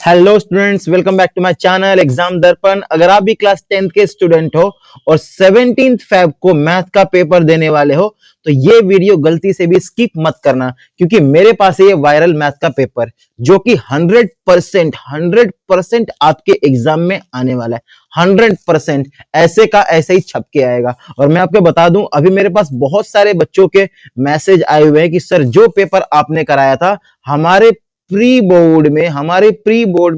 Hello students, welcome back to my channel exam Darpan. अगर आप भी क्लास 10th के स्टूडेंट हो और 17th फेब को मैथ का पेपर देने वाले हो तो ये वीडियो गलती से भी स्किप मत करना, क्योंकि मेरे पास है ये वायरल मैथ का पेपर जो कि 100% आपके एग्जाम में आने वाला है। 100% ऐसे का ऐसे ही छप के आएगा। और मैं आपको बता दूं, अभी मेरे पास बहुत सारे बच्चों के मैसेज आए हुए हैं कि सर जो पेपर आपने कराया था हमारे प्री बोर्ड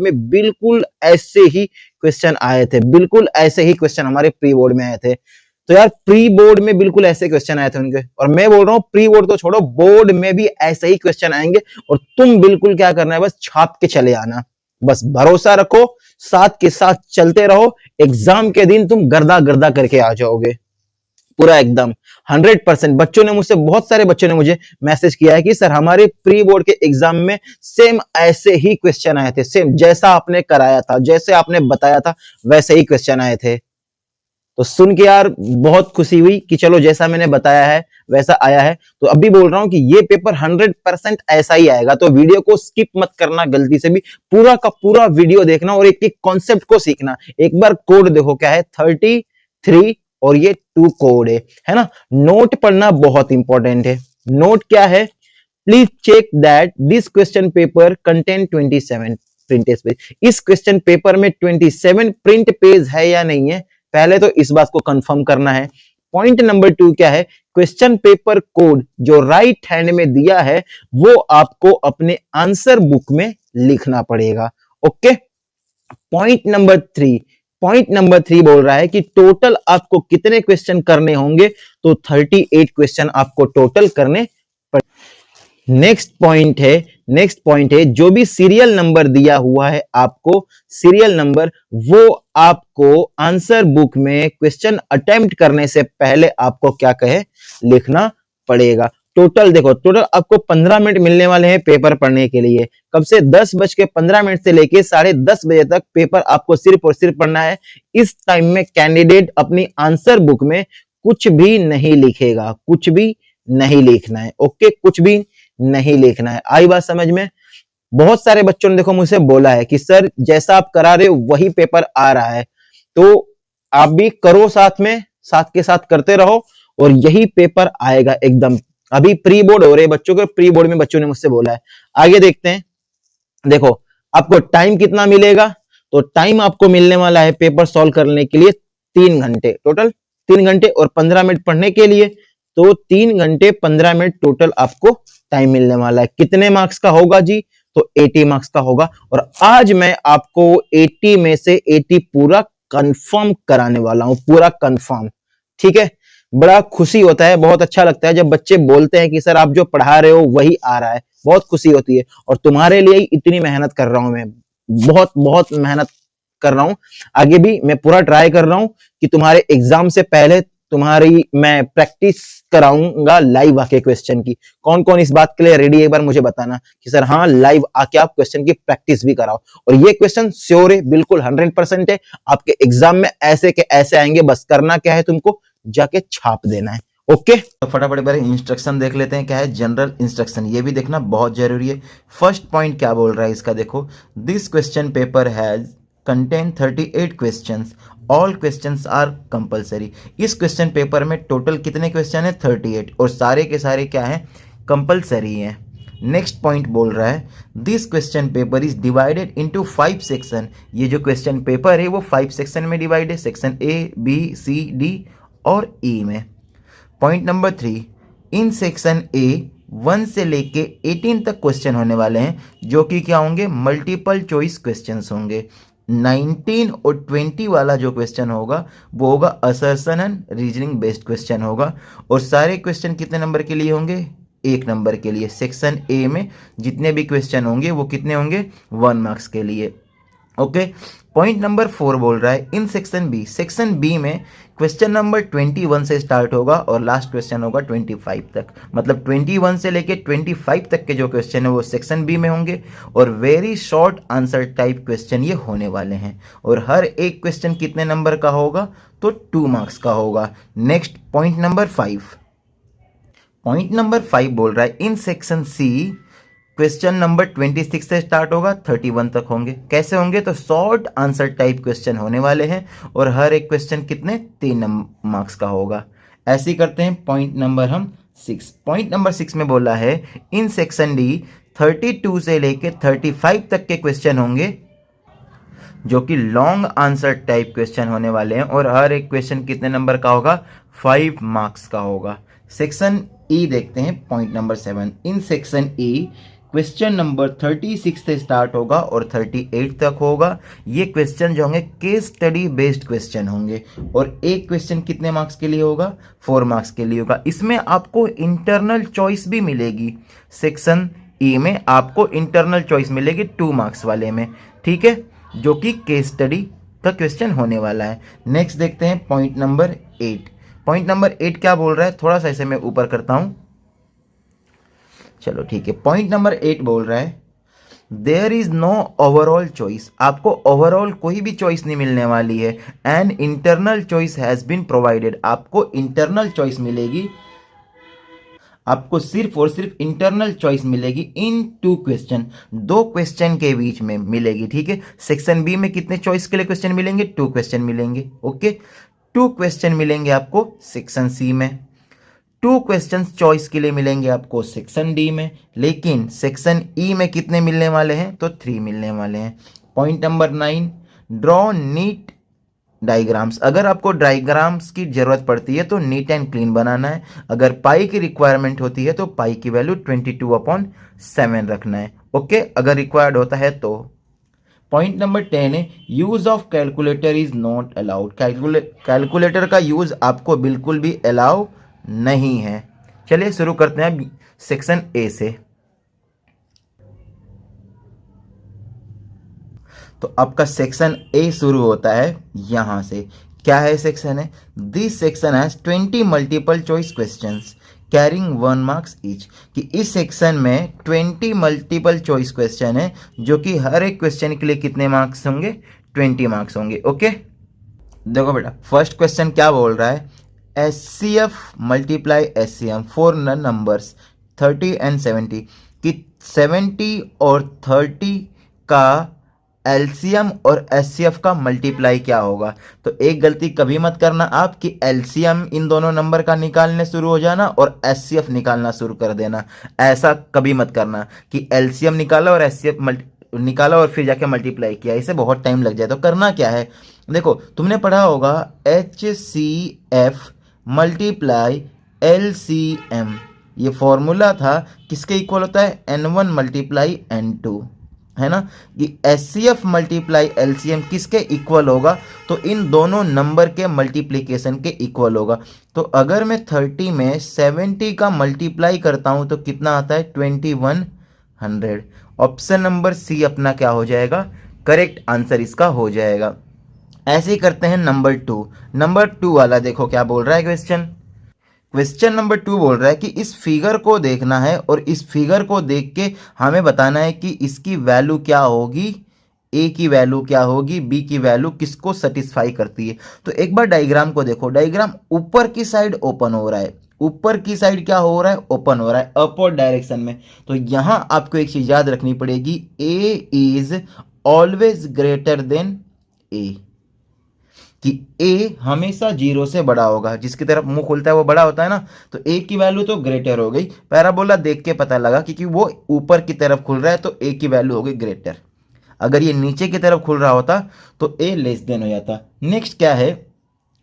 में बिल्कुल ऐसे ही क्वेश्चन आए थे, बिल्कुल ऐसे ही क्वेश्चन हमारे प्री बोर्ड में आए थे। तो यार प्री बोर्ड में बिल्कुल ऐसे क्वेश्चन आए थे उनके, और मैं बोल रहा हूं प्री बोर्ड तो छोड़ो, बोर्ड में भी ऐसे ही क्वेश्चन आएंगे। और तुम बिल्कुल क्या करना है, बस छाप के चले आना, बस भरोसा रखो, साथ के साथ चलते रहो। एग्जाम के दिन तुम गर्दा गर्दा करके आ जाओगे पूरा एकदम 100%। बच्चों ने मुझसे, बहुत सारे बच्चों ने मुझे मैसेज किया है कि सर हमारे प्री बोर्ड के एग्जाम में सेम ऐसे ही क्वेश्चन आए थे, सेम जैसा आपने कराया था, जैसे आपने बताया था वैसे ही क्वेश्चन आए थे। तो सुन के यार बहुत खुशी हुई कि चलो जैसा मैंने बताया है वैसा आया है। तो अभी बोल रहा हूं कि ये पेपर 100% ऐसा ही आएगा, तो वीडियो को स्किप मत करना गलती से भी, पूरा का पूरा वीडियो देखना और एक एक कॉन्सेप्ट को सीखना। एक बार कोड देखो क्या है, 33 और ये 2 कोड है ना। नोट पढ़ना बहुत इंपॉर्टेंट है। नोट क्या है, please check that this question paper contain 27 printed page. इस क्वेश्चन पेपर में 27 प्रिंट पेज है या नहीं है, पहले तो इस बात को कंफर्म करना है। पॉइंट नंबर 2 क्या है, क्वेश्चन पेपर कोड जो राइट हैंड में दिया है वो आपको अपने आंसर बुक में लिखना पड़ेगा। ओके। पॉइंट नंबर 3 बोल रहा है कि टोटल आपको कितने क्वेश्चन करने होंगे, तो 38 क्वेश्चन आपको टोटल करने। नेक्स्ट पॉइंट है जो भी सीरियल नंबर दिया हुआ है आपको, सीरियल नंबर वो आपको आंसर बुक में क्वेश्चन अटेम्प्ट करने से पहले आपको क्या कहे, लिखना पड़ेगा। टोटल देखो, टोटल आपको 15 मिनट मिलने वाले हैं पेपर पढ़ने के लिए। कब से, 10:15 से लेके 10:30 बजे तक पेपर आपको सिर्फ और सिर्फ पढ़ना है। इस टाइम में कैंडिडेट अपनी आंसर बुक में कुछ भी नहीं लिखेगा, कुछ भी नहीं लिखना है। ओके, कुछ भी नहीं लिखना है। आई बात समझ में। बहुत सारे बच्चों ने देखो मुझसे बोला है कि सर जैसा आप करा रहे हो वही पेपर आ रहा है, तो आप भी करो साथ में, साथ के साथ करते रहो और यही पेपर आएगा एकदम। अभी प्री बोर्ड हो रहे बच्चों के, प्री बोर्ड में बच्चों ने मुझसे बोला है। आगे देखते हैं। देखो आपको टाइम कितना मिलेगा, तो टाइम आपको मिलने वाला है पेपर सॉल्व करने के लिए 3 घंटे, टोटल 3 घंटे और 15 मिनट पढ़ने के लिए, तो 3 घंटे 15 मिनट टोटल आपको टाइम मिलने वाला है। कितने मार्क्स का होगा जी, तो 80 मार्क्स का होगा। और आज मैं आपको 80 में से 80 पूरा कंफर्म कराने वाला हूं, पूरा कंफर्म। ठीक है। बड़ा खुशी होता है, बहुत अच्छा लगता है जब बच्चे बोलते हैं कि सर आप जो पढ़ा रहे हो वही आ रहा है, बहुत खुशी होती है। और तुम्हारे लिए इतनी मेहनत कर रहा हूं मैं, बहुत बहुत मेहनत कर रहा हूं। आगे भी मैं पूरा ट्राई कर रहा हूं कि तुम्हारे एग्जाम से पहले तुम्हारी मैं प्रैक्टिस कराऊंगा लाइव आके क्वेश्चन की। कौन कौन इस बात के लिए रेडी है, एक बार मुझे बताना कि सर हाँ लाइव आके आप क्वेश्चन की प्रैक्टिस भी कराओ। और ये क्वेश्चन श्योर है, बिल्कुल 100% है, आपके एग्जाम में ऐसे के ऐसे आएंगे। बस करना क्या है, तुमको जाके छाप देना है। ओके, तो फटाफट बार इंस्ट्रक्शन देख लेते हैं क्या है। जनरल इंस्ट्रक्शन ये भी देखना बहुत जरूरी है। फर्स्ट पॉइंट क्या बोल रहा है इसका, देखो, this question paper has contain 38 questions, all questions are compulsory. इस क्वेश्चन पेपर में टोटल कितने क्वेश्चन है, 38, और सारे के सारे क्या है, कंपलसरी हैं। नेक्स्ट पॉइंट बोल रहा है this question paper is divided into 5 section. ये जो क्वेश्चन पेपर है वो 5 सेक्शन में डिवाइड है, section A, B, C, D और ई में। Point number 3, in section A 1 से लेके 18 तक क्वेश्चन होने वाले हैं, जो कि क्या होंगे, मल्टीपल चॉइस क्वेश्चंस होंगे। 19 और 20 वाला जो क्वेश्चन होगा वो होगा assertion and reasoning based question होगा। और सारे क्वेश्चन कितने नंबर के लिए होंगे, 1 नंबर के लिए। सेक्शन ए में जितने भी क्वेश्चन होंगे वो कितने होंगे, 1 मार्क्स के लिए। ओके। पॉइंट नंबर 4 बोल रहा है in section B, section B में क्वेश्चन नंबर 21 से स्टार्ट होगा और लास्ट क्वेश्चन होगा 25 तक। मतलब 21 से लेके 25 तक के जो क्वेश्चन है वो सेक्शन बी में होंगे और very short answer type question ये होने वाले हैं। और हर एक क्वेश्चन कितने नंबर का होगा, तो 2 मार्क्स का होगा। नेक्स्ट पॉइंट नंबर 5 बोल रहा है in section C question number 26 से स्टार्ट होगा, 31 तक होंगे। कैसे होंगे? तो शॉर्ट आंसर टाइप क्वेश्चन होने वाले हैं और हर एक क्वेश्चन कितने 3 मार्क्स का होगा। ऐसे ही करते हैं। पॉइंट नंबर 6 में बोला है इन सेक्शन डी 32 से लेके 35 तक के क्वेश्चन होंगे जो कि लॉन्ग आंसर टाइप क्वेश्चन होने वाले हैं और हर एक क्वेश्चन कितने नंबर का होगा? 5 मार्क्स का होगा। सेक्शन ई देखते हैं। Point number 7, in section E question number 36 से स्टार्ट होगा और 38 तक होगा। ये क्वेश्चन जो होंगे केस स्टडी बेस्ड क्वेश्चन होंगे और एक क्वेश्चन कितने मार्क्स के लिए होगा? 4 मार्क्स के लिए होगा। इसमें आपको इंटरनल चॉइस भी मिलेगी। सेक्शन ई में आपको इंटरनल चॉइस मिलेगी 2 मार्क्स वाले में, ठीक है, जो कि केस स्टडी का क्वेश्चन होने वाला है। नेक्स्ट देखते हैं पॉइंट नंबर 8। पॉइंट नंबर 8 क्या बोल रहा है? थोड़ा सा इसे मैं ऊपर करता हूं, चलो ठीक है। पॉइंट नंबर 8 बोल रहा है there is no overall choice. आपको ओवरऑल कोई भी चॉइस नहीं मिलने वाली है। And internal choice has been provided. आपको इंटरनल चॉइस मिलेगी, आपको सिर्फ और सिर्फ इंटरनल चॉइस मिलेगी इन 2 क्वेश्चन, 2 क्वेश्चन के बीच में मिलेगी, ठीक है। सेक्शन बी में कितने चॉइस के लिए क्वेश्चन मिलेंगे? 2 क्वेश्चन मिलेंगे, ओके। 2 क्वेश्चन मिलेंगे आपको सेक्शन सी में, 2 क्वेश्चन चॉइस के लिए मिलेंगे आपको सेक्शन डी में, लेकिन सेक्शन ई में कितने मिलने वाले हैं? तो 3 मिलने वाले हैं। Point number 9, draw NEET diagrams. अगर आपको डायग्राम्स की जरूरत पड़ती है तो नीट एंड क्लीन बनाना है। अगर पाई की रिक्वायरमेंट होती है तो पाई की वैल्यू 22/7 रखना है, ओके, अगर रिक्वायर्ड होता है तो। पॉइंट नंबर 10 है use of calculator is not allowed. Calculator का यूज आपको बिल्कुल भी अलाउ नहीं है। चलिए शुरू करते हैं सेक्शन ए से। तो आपका सेक्शन ए शुरू होता है यहां से। क्या है सेक्शन है? This section has 20 multiple choice questions carrying 1 marks each. कि इस सेक्शन में 20 मल्टीपल चॉइस क्वेश्चन है जो कि हर एक क्वेश्चन के लिए कितने मार्क्स होंगे? 20 मार्क्स होंगे, ओके। देखो बेटा, फर्स्ट क्वेश्चन क्या बोल रहा है? HCF multiply HCM for numbers 30 and 70। कि 70 और 30 का एलसीएम और एचसीएफ का मल्टीप्लाई क्या होगा? तो एक गलती कभी मत करना आप कि एलसीएम इन दोनों नंबर का निकालने शुरू हो जाना और एचसीएफ निकालना शुरू कर देना। ऐसा कभी मत करना कि एलसीएम निकाला और एचसीएफ निकाला और फिर जाके मल्टीप्लाई किया, इसे बहुत टाइम लग जाए। तो करना क्या है? देखो, तुमने पढ़ा होगा HCF मल्टीप्लाई LCM। ये फॉर्मूला था किसके इक्वल होता है? N1 मल्टीप्लाई N2, है ना। कि HCF मल्टीप्लाई LCM किसके इक्वल होगा? तो इन दोनों नंबर के मल्टीप्लिकेशन के इक्वल होगा। तो अगर मैं 30 में 70 का मल्टीप्लाई करता हूं तो कितना आता है? 2100। ऑप्शन नंबर सी अपना क्या हो जाएगा? करेक्ट आंसर इसका हो जाएगा। ऐसे ही करते हैं नंबर 2। नंबर 2 वाला देखो क्या बोल रहा है क्वेश्चन नंबर 2 बोल रहा है कि इस फिगर को देखना है और इस फिगर को देख के हमें बताना है कि इसकी वैल्यू क्या होगी, ए की वैल्यू क्या होगी, बी की वैल्यू किसको सेटिस्फाई करती है। तो एक बार डायग्राम को देखो। डायग्राम ऊपर की साइड ओपन हो रहा है, ऊपर की साइड क्या हो रहा है? ओपन हो रहा है अपवर्ड डायरेक्शन में। तो यहां आपको एक चीज याद रखनी पड़ेगी, ए इज ऑलवेज ग्रेटर देन ए। कि ए हमेशा 0 से बड़ा होगा, जिसकी तरफ मुंह खुलता है वो बड़ा होता है ना। तो ए की वैल्यू तो ग्रेटर हो गई, पैराबोला देख के पता लगा क्योंकि वो ऊपर की तरफ खुल रहा है तो ए की वैल्यू हो गई ग्रेटर। अगर ये नीचे की तरफ खुल रहा होता तो ए लेस देन हो जाता। नेक्स्ट क्या है?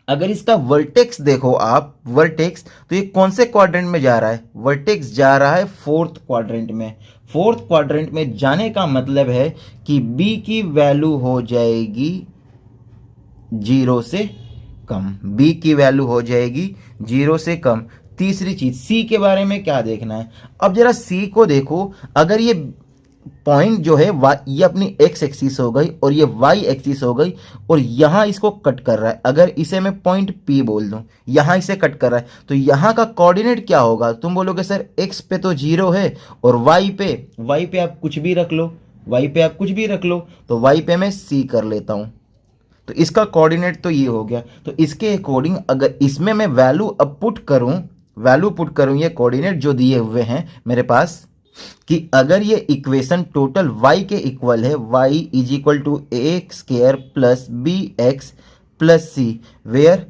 अगर इसका वर्टेक्स देखो आप, वर्टेक्स, तो ये कौन से क्वाड्रेंट में जा रहा है? वर्टेक्स जा रहा है 4th क्वाड्रेंट में। 4th क्वाड्रेंट में जाने का मतलब है कि बी की वैल्यू हो जाएगी 0 से कम, बी की वैल्यू हो जाएगी 0 से कम। तीसरी चीज सी के बारे में क्या देखना है? अब जरा सी को देखो। अगर ये पॉइंट जो है ये अपनी एक्स एक्सिस हो गई और ये वाई एक्सिस हो गई और यहां इसको कट कर रहा है। अगर इसे मैं पॉइंट पी बोल दूं, यहां इसे कट कर रहा है, तो यहां का कोऑर्डिनेट क्या होगा? तुम बोलोगे सर एक्स पे तो 0 है और वाई पे आप कुछ भी रख लो, वाई पे आप कुछ भी रख लो। तो वाई पे मैं सी कर लेता हूं, तो इसका कोऑर्डिनेट तो ये हो गया। तो इसके अकॉर्डिंग अगर इसमें मैं वैल्यू अब पुट करूं, ये कोऑर्डिनेट जो दिए हुए हैं मेरे पास, कि अगर ये इक्वेशन टोटल y के इक्वल है, y is equal to A square plus B X plus C, where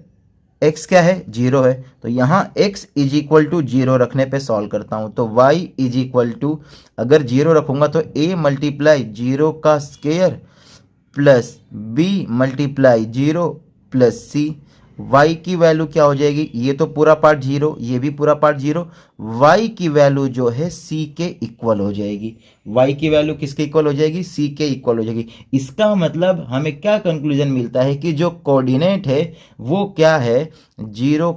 x क्या है, 0 है, तो यहाँ x इज इक्वल टू 0 रखने पे सॉल्व करता हूँ, तो y इज इक्वल टू अगर 0 रखूंगा तो a मल्टीप्लाई 0 का square plus b multiply 0 plus c, y की वैल्यू क्या हो जाएगी, ये तो पूरा पार्ट 0, ये भी पूरा पार्ट 0, y की वैल्यू जो है c के इक्वल हो जाएगी, y की वैल्यू किसके इक्वल हो जाएगी, c के इक्वल हो जाएगी। इसका मतलब हमें क्या कंक्लूजन मिलता है कि जो कोऑर्डिनेट है वो क्या है, 0,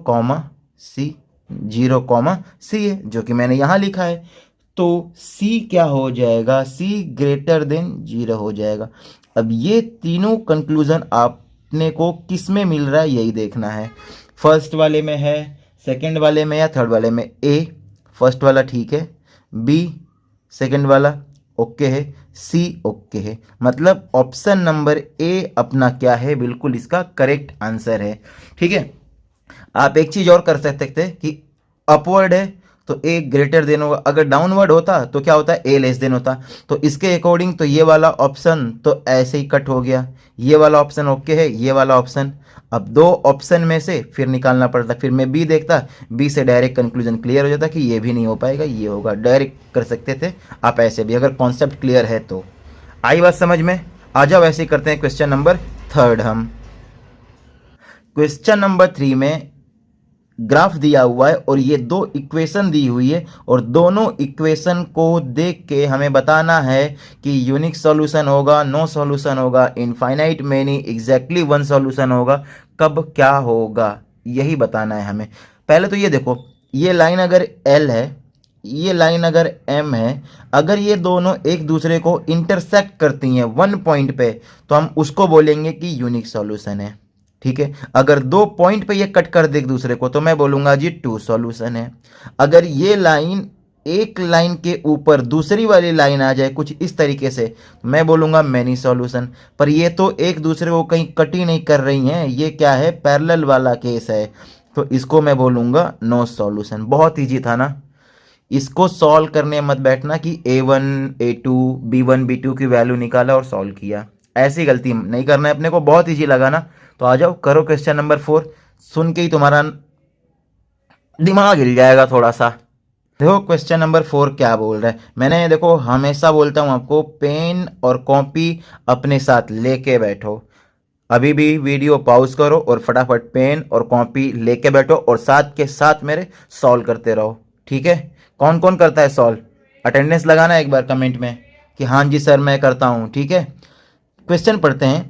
c, 0, c है, जो कि मैंने यहाँ लिखा है, तो c क्या हो जाएगा, c ग्रेटर देन 0 हो जाएगा। अब ये तीनों कंक्लूजन आपने को किस में मिल रहा है यही देखना है, फर्स्ट वाले में है, सेकंड वाले में या थर्ड वाले में। ए फर्स्ट वाला ठीक है, बी सेकंड वाला ओके है, सी ओके है, मतलब ऑप्शन नंबर ए अपना क्या है, बिल्कुल इसका करेक्ट आंसर है। ठीक है, आप एक चीज और कर सकते थे कि अपवर्ड है तो ए ग्रेटर देन होगा, अगर डाउनवर्ड होता तो क्या होता है, ए लेस देन होता, तो इसके अकॉर्डिंग तो ये वाला ऑप्शन तो ऐसे ही कट हो गया, ये वाला ऑप्शन ओके है, ये वाला ऑप्शन। अब दो ऑप्शन में से फिर निकालना पड़ता, फिर मैं बी देखता, बी से डायरेक्ट कंक्लूजन क्लियर हो जाता कि ये भी नहीं हो पाएगा, ये होगा, डायरेक्ट कर सकते थे आप ऐसे भी, अगर कॉन्सेप्ट क्लियर है तो। आई बात समझ में, आ जाओ ऐसे करते हैं क्वेश्चन नंबर थर्ड। हम क्वेश्चन नंबर 3 में ग्राफ दिया हुआ है और ये दो इक्वेशन दी हुई है और दोनों इक्वेशन को देख के हमें बताना है कि यूनिक सॉल्यूशन होगा, नो सॉल्यूशन होगा, infinite many, exactly one solution होगा, कब क्या होगा, यही बताना है हमें। पहले तो ये देखो, ये लाइन अगर L है, ये लाइन अगर M है, अगर ये दोनों एक दूसरे को इंटरसेक्ट करती हैं वन पॉइंट पे तो हम उसको बोलेंगे कि यूनिक सॉल्यूशन है। ठीक है, अगर दो पॉइंट पे ये कट कर दे एक दूसरे को तो मैं बोलूंगा जी टू सॉल्यूशन है। अगर ये लाइन एक लाइन के ऊपर दूसरी वाली लाइन आ जाए कुछ इस तरीके से, मैं बोलूंगा मैनी सॉल्यूशन। पर ये तो एक दूसरे को कहीं कट ही नहीं कर रही हैं, ये क्या है, पैरेलल वाला केस है, तो इसको मैं बोलूंगा नो सॉल्यूशन। बहुत ईजी था ना, इसको सॉल्व करने मत बैठना कि A1 A2 B1 B2 की वैल्यू निकाला और सॉल्व किया, ऐसी गलती नहीं करना है अपने को, बहुत ईजी लगा ना। तो आ जाओ करो क्वेश्चन नंबर 4, सुन के ही तुम्हारा दिमाग हिल जाएगा थोड़ा सा। देखो क्वेश्चन नंबर 4 क्या बोल रहा है, मैंने देखो हमेशा बोलता हूं आपको पेन और कॉपी अपने साथ लेके बैठो, अभी भी वीडियो पॉज करो और फटाफट पेन और कॉपी लेके बैठो और साथ के साथ मेरे सॉल्व करते रहो। ठीक है, कौन कौन करता है सॉल्व, अटेंडेंस लगाना एक बार कमेंट में कि हाँ जी सर मैं करता हूँ। ठीक है, क्वेश्चन पढ़ते हैं।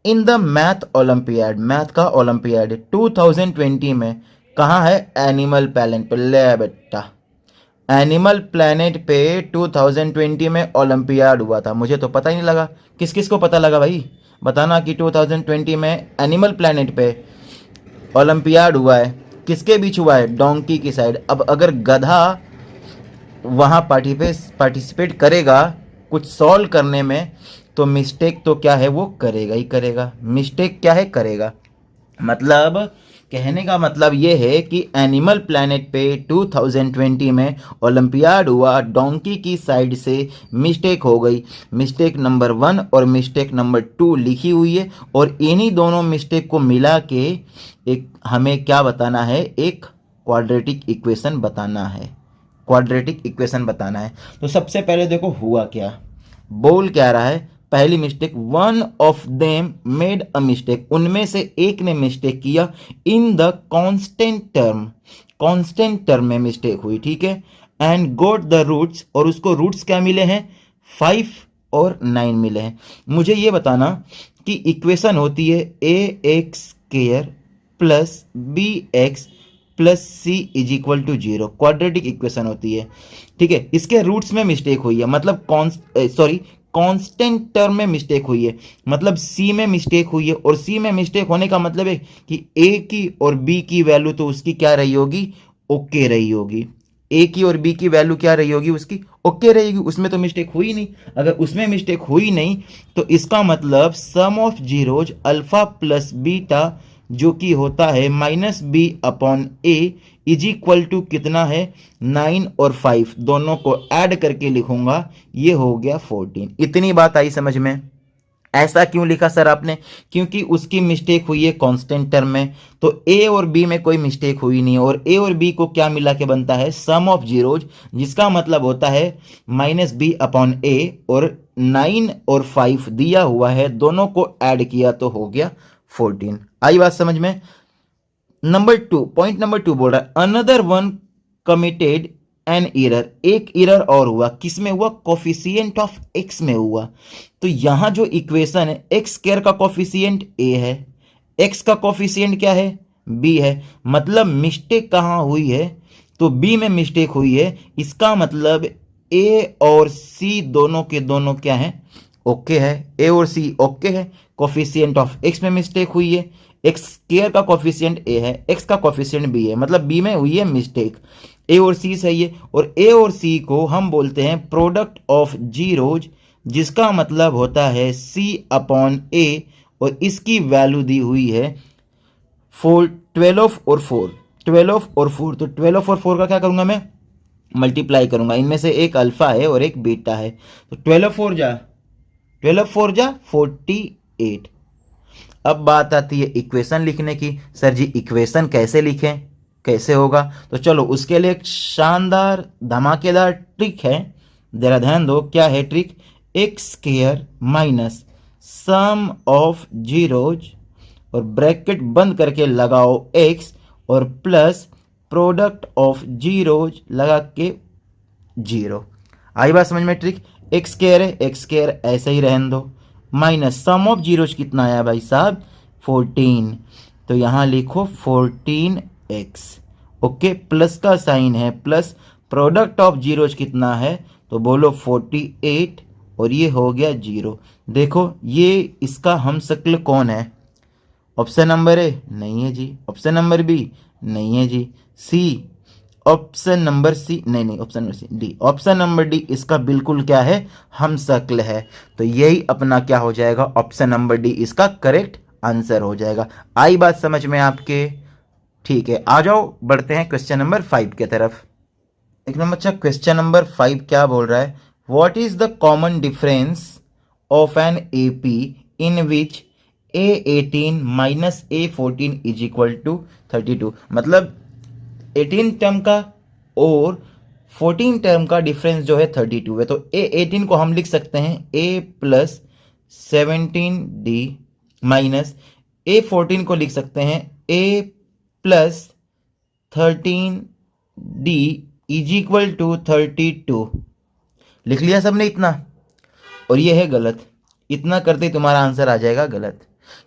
In the math olympiad, math का ओलंपियाड 2020 में कहाँ है, एनिमल प्लैनेट पे। ले बेटा, एनिमल प्लैनेट पे 2020 में ओलंपियाड हुआ था, मुझे तो पता ही नहीं लगा, किस किस को पता लगा भाई बताना कि 2020 में एनिमल प्लैनेट पे ओलंपियाड हुआ है, किसके बीच हुआ है, डोंकी की साइड। अब अगर गधा वहाँ पार्टिसिपेट करेगा कुछ सॉल्व करने में तो मिस्टेक तो क्या है, वो करेगा ही करेगा, मिस्टेक क्या है, करेगा। मतलब कहने का मतलब ये है कि एनिमल प्लैनेट पे 2020 में ओलंपियाड हुआ, डोंकी की साइड से मिस्टेक हो गई, मिस्टेक नंबर 1 और मिस्टेक नंबर 2 लिखी हुई है और इन्हीं दोनों मिस्टेक को मिला के एक हमें क्या बताना है, एक क्वाड्रेटिक इक्वेशन बताना है, क्वाड्रेटिक इक्वेशन बताना है। तो सबसे पहले देखो हुआ क्या, बोल क्या रहा है, पहली mistake, one of them made a mistake, उनमें से एक ने मिस्टेक किया, in the constant term, constant term में मिस्टेक हुई। ठीक है, एंड गोट द रूट्स, और उसको रूट्स क्या मिले हैं, 5 और 9 मिले हैं। मुझे ये बताना कि इक्वेशन होती है ax square plus bx plus C is equal to 0, quadratic equation होती है। ठीक है, इसके रूट्स में मिस्टेक हुई है, मतलब कांस्टेंट टर्म में मिस्टेक हुई है, मतलब सी में मिस्टेक हुई है, और सी में मिस्टेक होने का मतलब है कि ए की और बी की वैल्यू तो उसकी क्या रही होगी, ओके रही होगी, ए की और बी की वैल्यू क्या रही होगी, उसकी ओके रहेगी, उसमें तो मिस्टेक हुई नहीं। अगर उसमें मिस्टेक हुई नहीं तो इसका मतलब sum of zeros alpha plus beta जो कि होता है -b/a इज इक्वल टू कितना है 9 और 5 दोनों को ऐड करके लिखूंगा, ये हो गया 14। इतनी बात आई समझ में। ऐसा क्यों लिखा सर आपने? क्योंकि उसकी मिस्टेक हुई है कांस्टेंट टर्म में, तो ए और बी में कोई मिस्टेक हुई नहीं है, और ए और बी को क्या मिला के बनता है सम ऑफ जीरोज, जिसका मतलब होता है -b/a, और 9 और 5 दिया हुआ है, दोनों को ऐड किया तो हो गया 14। आई बात समझ में। नंबर 2, पॉइंट नंबर 2 बोल रहा है another one committed an error, एक एरर और हुआ, किसमें हुआ? कोफिशिएंट ऑफ एक्स में हुआ। तो यहां जो इक्वेशन है एक्स स्क्वायर का कोफिशिएंट ए है, एक्स का कोफिशिएंट क्या है? बी है। मतलब मिस्टेक कहां हुई है? तो बी में मिस्टेक हुई है। इसका मतलब ए और सी दोनों के दोनों क्या है? ओके है। ए और सी ओके है। कोफिशिएंट ऑफ एक्स में मिस्टेक हुई है, एक्स स्क्वायर का कोफिशिएंट ए है, एक्स का कोफिशिएंट बी है, मतलब बी में हुई है मिस्टेक। ए और सी सही है, और ए और सी को हम बोलते हैं प्रोडक्ट ऑफ जीरोज, जिसका मतलब होता है c/a, और इसकी वैल्यू दी हुई है 12 और 4, 12 और 4। तो 12 और 4 का क्या करूंगा मैं? मल्टीप्लाई करूंगा। इनमें से एक अल्फा है और एक बीटा है, तो 12 4 जा 48। अब बात आती है इक्वेशन लिखने की। सर जी इक्वेशन कैसे लिखें, कैसे होगा? तो चलो उसके लिए एक शानदार धमाकेदार ट्रिक है, जरा ध्यान दो। क्या है trick? X square minus sum of zeros, और ब्रैकेट बंद करके लगाओ एक्स, और प्लस प्रोडक्ट ऑफ जीरोज लगा के 0। आई बात समझ में ट्रिक? एक्स स्क्वायर है, एक्स स्क्वायर ऐसे ही रहने दो, माइनस सम ऑफ जीरोज कितना आया भाई साहब? 14। तो यहां लिखो 14x, ओके, प्लस का साइन है, प्लस प्रोडक्ट ऑफ जीरोज कितना है? तो बोलो 48, और ये हो गया 0। देखो ये इसका हम शक्ल कौन है? ऑप्शन नंबर ए नहीं है जी, ऑप्शन नंबर बी नहीं है जी, सी, ऑप्शन नंबर सी नहीं, option number C, D, option number D इसका बिल्कुल क्या है? हम शक्ल है। तो यही अपना क्या हो जाएगा? ऑप्शन नंबर डी इसका करेक्ट आंसर हो जाएगा। आई बात समझ में आपके? ठीक है, आ जाओ बढ़ते हैं क्वेश्चन नंबर 5 की तरफ। एक नंबर अच्छा क्वेश्चन नंबर 5 क्या बोल रहा है? What is the common difference of an AP in which A18 minus A14 is equal to 32। मतलब 18 टर्म का और 14 टर्म का डिफरेंस जो है 32 है। तो A18 को हम लिख सकते हैं A plus 17D, minus A14 को लिख सकते हैं A plus 13D is equal to 32। लिख लिया सबने इतना? और ये है गलत। इतना करते ही तुम्हारा आंसर आ जाएगा गलत,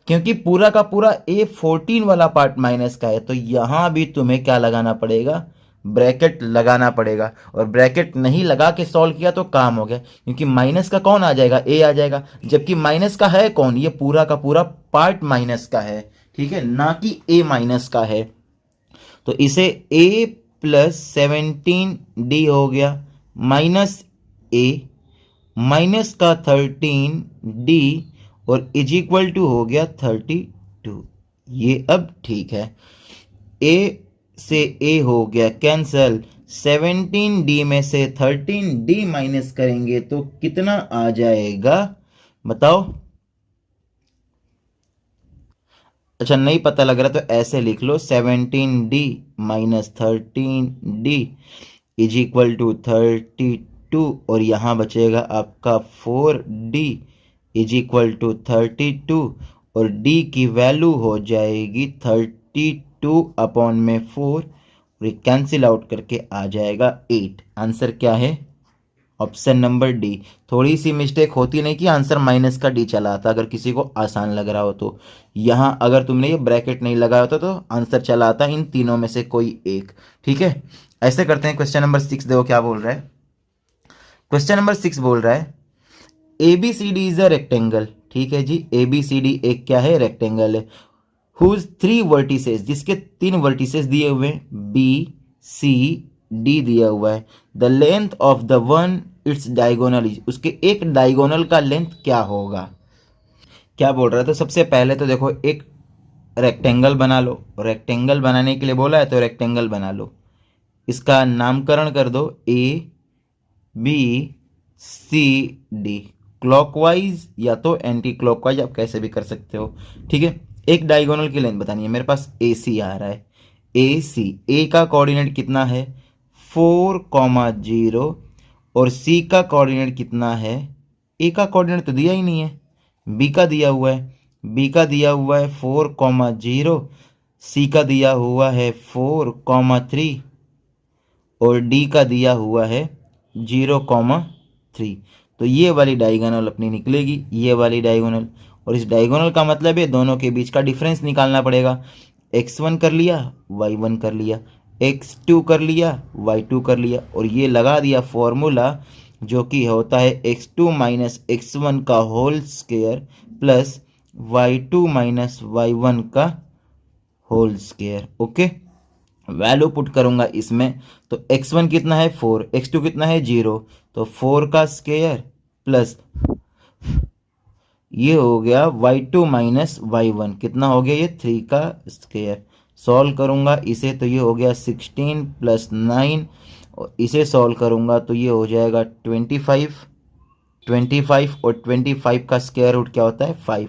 क्योंकि पूरा का पूरा A14 वाला पार्ट माइनस का है। तो यहां भी तुम्हें क्या लगाना पड़ेगा? ब्रैकेट लगाना पड़ेगा। और ब्रैकेट नहीं लगा के सॉल्व किया तो काम हो गया, क्योंकि माइनस का कौन आ जाएगा? A आ जाएगा, जबकि माइनस का है कौन? ये पूरा का पूरा पार्ट माइनस का है, ठीक है, ना कि A माइनस का है। तो इसे A प्लस 17D हो गया, माइनस A, माइनस का 13D, और इज इक्वल टू हो गया 32। ये अब ठीक है। A से A हो गया कैंसल, 17D में से 13D माइनस करेंगे तो कितना आ जाएगा बताओ? अच्छा नहीं पता लग रहा तो ऐसे लिख लो 17D minus 13D is equal to 32, और यहां बचेगा आपका 4D इज इक्वल टू 32, और D की वैल्यू हो जाएगी 32 अपॉन में 4, और ये कैंसिल आउट करके आ जाएगा 8। आंसर क्या है? Option number D. थोड़ी सी मिस्टेक होती नहीं कि आंसर माइनस का डी चला आता, अगर किसी को आसान लग रहा हो तो। यहां अगर तुमने ये ब्रैकेट नहीं लगाया होता तो आंसर चला आता इन तीनों में से कोई एक, ठीक है। ऐसे करते हैं। क्वेश्चन नंबर 6 देखो क्या बोल रहा है। क्वेश्चन नंबर 6 बोल रहा है ABCD इज अ रेक्टेंगल, ठीक है जी। ABCD एक क्या है? रेक्टेंगल है। हुज 3 वर्टिसेस, जिसके 3 वर्टिसेस दिए हुए BCD दिया हुआ है। The length of the one its diagonal is, उसके एक डायगोनल का लेंथ क्या होगा? क्या बोल रहा है? तो सबसे पहले तो देखो एक रेक्टेंगल बना लो। रेक्टेंगल बनाने के लिए बोला है तो रेक्टेंगल बना लो। इसका नामकरण कर दो A B C D, clockwise या तो एंटी क्लॉकवाइज, आप कैसे भी कर सकते हो। ठीक है, एक डायगोनल की लेंथ बतानी है। मेरे पास ए सी आ रहा है। ए सी, ए का कोऑर्डिनेट कितना है 4,0 और सी का कोऑर्डिनेट कितना है, ए का कोऑर्डिनेट तो दिया ही नहीं है, बी का दिया हुआ है। बी का दिया हुआ है 4,0, सी का दिया हुआ है 4,3 और डी का दिया हुआ है 0,3। तो ये वाली डायगोनल अपनी निकलेगी, ये वाली डायगोनल। और इस डायगोनल का मतलब है दोनों के बीच का डिफरेंस निकालना पड़ेगा। x1 कर लिया, y1 कर लिया, x2 कर लिया, y2 कर लिया, और ये लगा दिया फॉर्मूला जो कि होता है x2 माइनस x1 का whole square plus y2 minus y1 का whole square. Okay, value put करूंगा इसमें तो x1 कितना है 4, x2 कितना है 0, तो 4 का स्क्वायर प्लस ये हो गया y2 माइनस y1 कितना हो गया, ये 3 का स्क्वायर। सॉल्व करूंगा इसे तो ये हो गया 16 प्लस 9, और इसे सॉल्व करूंगा तो ये हो जाएगा 25। 25 और 25 का स्क्वायर रूट क्या होता है 5।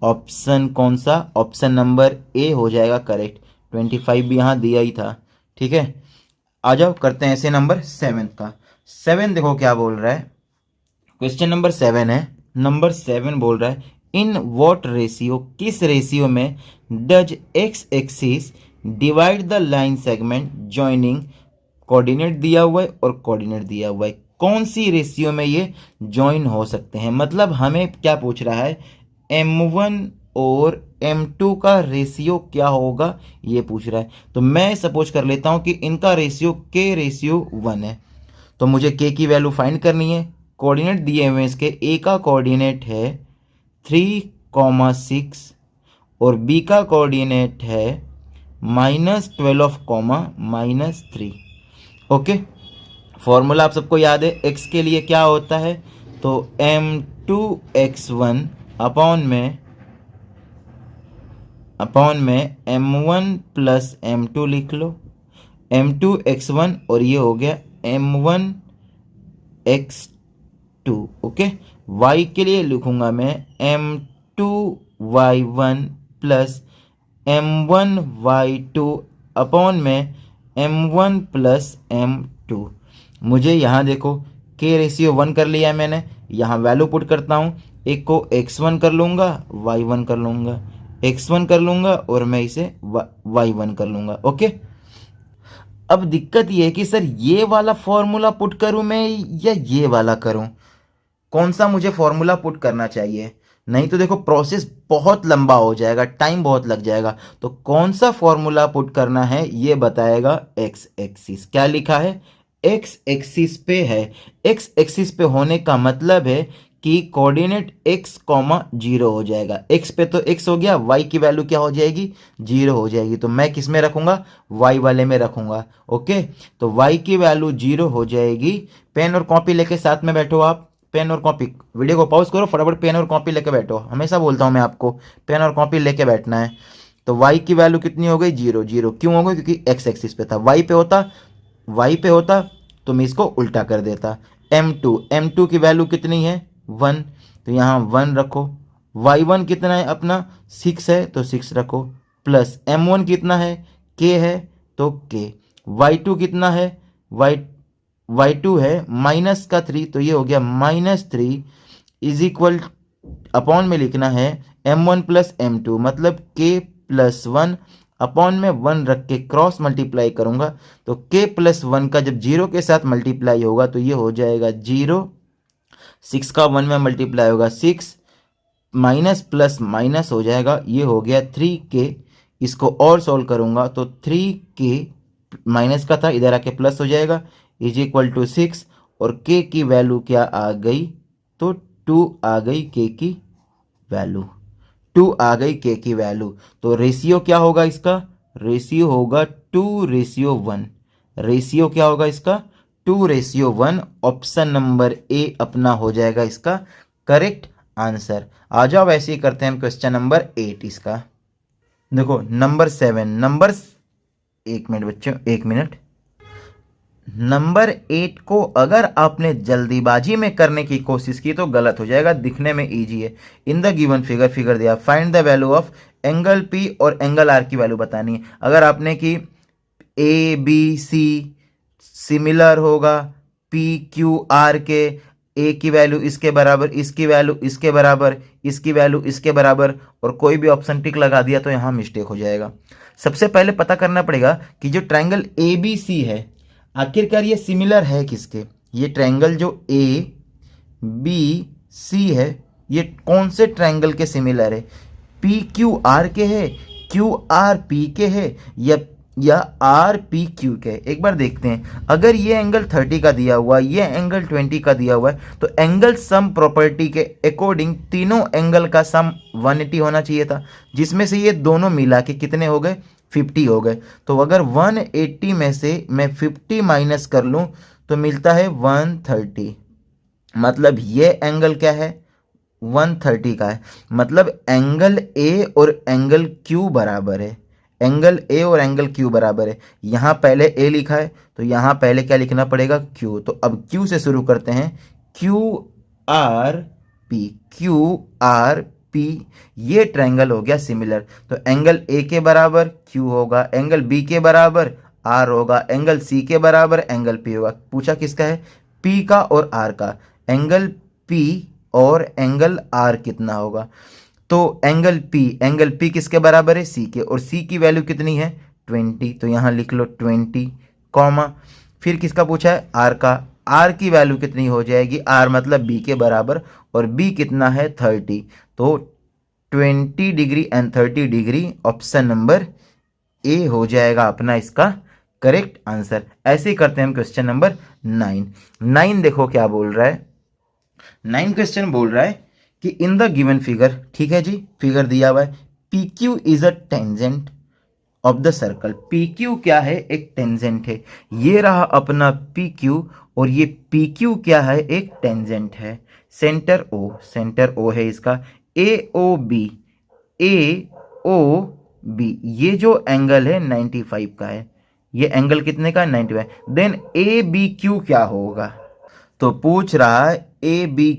ऑप्शन कौन सा, ऑप्शन नंबर ए हो जाएगा करेक्ट। 25 भी यहाँ दिया ही था। ठीक है, आ जाओ करते हैं ऐसे नंबर 7 का। 7 देखो क्या बोल रहा है, क्वेश्चन नंबर 7 है। नंबर 7 बोल रहा है इन व्हाट रेशियो, किस रेशियो में does x axis divide the line segment joining, coordinate दिया हुआ है और कोऑर्डिनेट दिया हुआ है, कौन सी रेशियो में ये ज्वाइन हो सकते हैं। मतलब हमें क्या पूछ रहा है, m1 और m2 का रेशियो क्या होगा ये पूछ रहा है। तो मैं सपोज कर लेता हूं कि इनका रेशियो k रेशियो 1 है, तो मुझे k की वैल्यू फाइंड करनी है। कोऑर्डिनेट दिए हुए इसके, a का कोऑर्डिनेट है 3,6 और b का कोऑर्डिनेट है -12, -3। ओके, फॉर्मूला आप सबको याद है, x के लिए क्या होता है तो m2x1 अपॉन में m1 प्लस m2 लिख लो। m2x1 और ये हो गया m1x2। ओके, y के लिए लिखूंगा मैं m2y1 प्लस m1y2 अपॉन में m1 प्लस m2। मुझे यहाँ देखो k रेशियो 1 कर लिया है मैंने, यहाँ वैल्यू पुट करता हूँ। एक को x1 कर लूँगा, y1 कर लूँगा, x1 कर लूँगा और मैं इसे y1 कर लूँगा। ओके, अब दिक्कत ये है कि सर ये वाला फॉर्मूला पुट करूँ मैं या ये वाला करूँ, कौन सा मुझे फॉर्मूला पुट करना चाहिए। नहीं तो देखो प्रोसेस बहुत लंबा हो जाएगा, टाइम बहुत लग जाएगा। तो कौन सा फॉर्मूला पुट करना है ये बताएगा एक्स एक्सिस। क्या लिखा है, एक्स एक्सिस पे है। एक्स एक्सिस पे होने का मतलब है कि कोऑर्डिनेट x, 0 हो जाएगा। x पे तो x हो गया, y की वैल्यू क्या हो जाएगी 0 हो जाएगी। तो मैं किस में रखूंगा, y वाले में रखूंगा। ओके, तो y की वैल्यू 0 हो जाएगी। पेन और कॉपी लेके साथ में बैठो आप, पेन और कॉपी, वीडियो को पॉज करो, फटाफट पेन और कॉपी लेके बैठो। हमेशा बोलता हूँ मैं आपको, पेन और कॉपी लेके बैठना है। तो y की वैल्यू कितनी हो गई 0, 0 क्यों हो गई, क्योंकि x एक्सिस पे था। y पे होता तो मैं इसको उल्टा कर देता। m2 की वैल्यू कितनी है 1, तो यहाँ 1 रखो। y1 कितना है अपना 6 है तो 6 रखो, प्लस m1 कितना है k है तो k। y2 कितना है, y2 है माइनस का 3 तो ये हो गया -3 इज इक्वल अपॉन में लिखना है m1 प्लस m2, मतलब k प्लस 1 अपॉन में 1 रख के क्रॉस मल्टीप्लाई करूंगा तो k प्लस 1 का जब 0 के साथ मल्टीप्लाई होगा तो ये हो जाएगा 0, 6 का 1 में मल्टीप्लाई होगा 6, माइनस प्लस माइनस हो जाएगा, ये हो गया 3k। इसको और सॉल्व करूंगा तो 3k माइनस का था इधर आके प्लस हो जाएगा इज इक्वल टू 6, और k की वैल्यू क्या आ गई तो 2 आ गई k की वैल्यू, 2 आ गई k की वैल्यू। तो रेशियो क्या होगा इसका, रेशियो होगा 2:1। रेशियो क्या होगा इसका 2:1। ऑप्शन नंबर ए अपना हो जाएगा इसका करेक्ट आंसर। आ जाओ वैसे ही करते हैं हम क्वेश्चन नंबर 8 इसका। देखो नंबर 7, एक मिनट बच्चों, एक मिनट। नंबर 8 को अगर आपने जल्दीबाजी में करने की कोशिश की तो गलत हो जाएगा, दिखने में इजी है। इन द गिवन फिगर दिया, find the value of angle P और एंगल आर की वैल्यू बतानी है। अगर आपने की ए बी सी सिमिलर होगा पी क्यू आर के, ए की वैल्यू इसके बराबर, इसकी वैल्यू इसके बराबर, इसकी वैल्यू इसके बराबर, और कोई भी ऑप्शन टिक लगा दिया तो यहाँ मिस्टेक हो जाएगा। सबसे पहले पता करना पड़ेगा कि जो ट्रायंगल ए बी सी है आखिरकार ये सिमिलर है किसके। ये ट्रायंगल जो ए बी सी है ये कौन से ट्रायंगल के सिमिलर है, पी क्यू आर के है, क्यू आर पी के है, या आर पी क्यू के। एक बार देखते हैं, अगर ये एंगल 30 का दिया हुआ है, ये एंगल 20 का दिया हुआ है, तो एंगल सम प्रॉपर्टी के अकॉर्डिंग तीनों एंगल का सम 180 होना चाहिए था, जिसमें से ये दोनों मिला के कितने हो गए, 50 हो गए। तो अगर 180 में से मैं 50 माइनस कर लूं तो मिलता है 130, मतलब ये एंगल क्या है, 130 का है। मतलब एंगल ए और एंगल क्यू बराबर है, एंगल ए और एंगल क्यू बराबर है। यहाँ पहले ए लिखा है तो यहाँ पहले क्या लिखना पड़ेगा, क्यू। तो अब क्यू से शुरू करते हैं, Q R P, Q R P, ये ट्रायंगल हो गया सिमिलर। तो एंगल ए के बराबर क्यू होगा, एंगल बी के बराबर आर होगा, एंगल सी के बराबर एंगल पी होगा। पूछा किसका है, पी का और आर का। एंगल पी और एंगल आर कितना होगा, तो एंगल पी किसके बराबर है, सी के, और सी की वैल्यू कितनी है 20, तो यहाँ लिख लो 20 कॉमा। फिर किसका पूछा है, आर का, आर की वैल्यू कितनी हो जाएगी, आर मतलब बी के बराबर, और बी कितना है 30, तो 20 degree and 30 degree, option number A हो जाएगा अपना इसका करेक्ट आंसर। ऐसे ही करते हैं हम क्वेश्चन नंबर 9। देखो क्या बोल रहा है, 9 क्वेश्चन बोल रहा है कि इन द गिवन फिगर, ठीक है जी, फिगर दिया हुआ है, P Q is a tangent of the circle. P Q क्या है, एक टेंजेंट है। ये रहा अपना पी क्यू, और ये पी क्यू क्या है, एक टेंजेंट है। सेंटर ओ है इसका, ए ओ बी, ये जो एंगल है 95 का है, ये एंगल कितने का, 95। देन ए बी क्यू क्या होगा, तो पूछ रहा है ए बी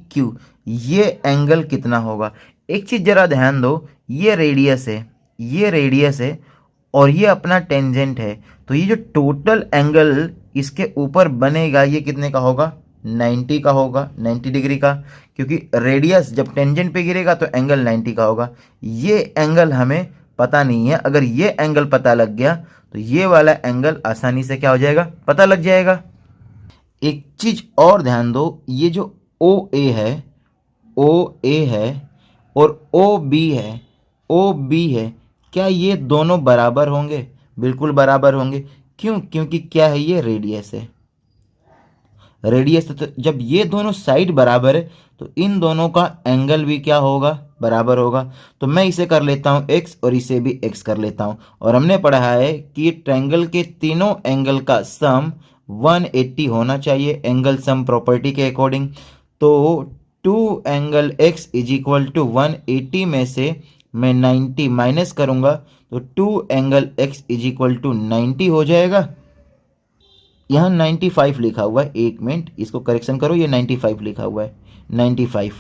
क्यू, ये एंगल कितना होगा। एक चीज जरा ध्यान दो, ये रेडियस है और ये अपना टेंजेंट है, तो ये जो टोटल एंगल इसके ऊपर बनेगा ये कितने का होगा, 90 का होगा, 90 डिग्री का, क्योंकि रेडियस जब टेंजेंट पे गिरेगा तो एंगल 90 का होगा। ये एंगल हमें पता नहीं है, अगर ये एंगल पता लग गया तो ये वाला एंगल आसानी से क्या हो जाएगा, पता लग जाएगा। एक चीज और ध्यान दो, ये जो ओ ए है और ओ बी है, क्या ये दोनों बराबर होंगे, बिल्कुल बराबर होंगे। क्यों, क्योंकि क्या है, ये रेडियस है, तो जब ये दोनों साइड बराबर है तो इन दोनों का एंगल भी क्या होगा, बराबर होगा। तो मैं इसे कर लेता हूं x और इसे भी x कर लेता हूं, और हमने पढ़ा है कि ट्रायंगल के तीनों एंगल का सम 180 होना चाहिए एंगल सम प्रॉपर्टी के अकॉर्डिंग। तो 2 angle x is equal to 180 में से मैं 90 माइनस करूंगा तो 2 angle x is equal to 90 हो जाएगा। यहाँ 95 लिखा हुआ है, एक मिनट इसको करेक्शन करो, ये 95 लिखा हुआ है, 95।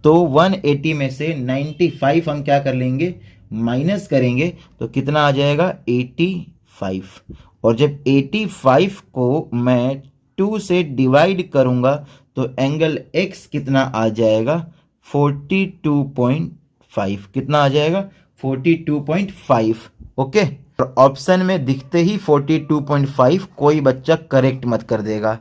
तो 180 में से 95 हम क्या कर लेंगे, माइनस करेंगे तो कितना आ जाएगा 85। और जब 85 को मैं 2 से डिवाइड करूंगा तो एंगल x कितना आ जाएगा 42.5, कितना आ जाएगा 42.5। ओके, और ऑप्शन में दिखते ही 42.5 कोई बच्चा करेक्ट मत कर देगा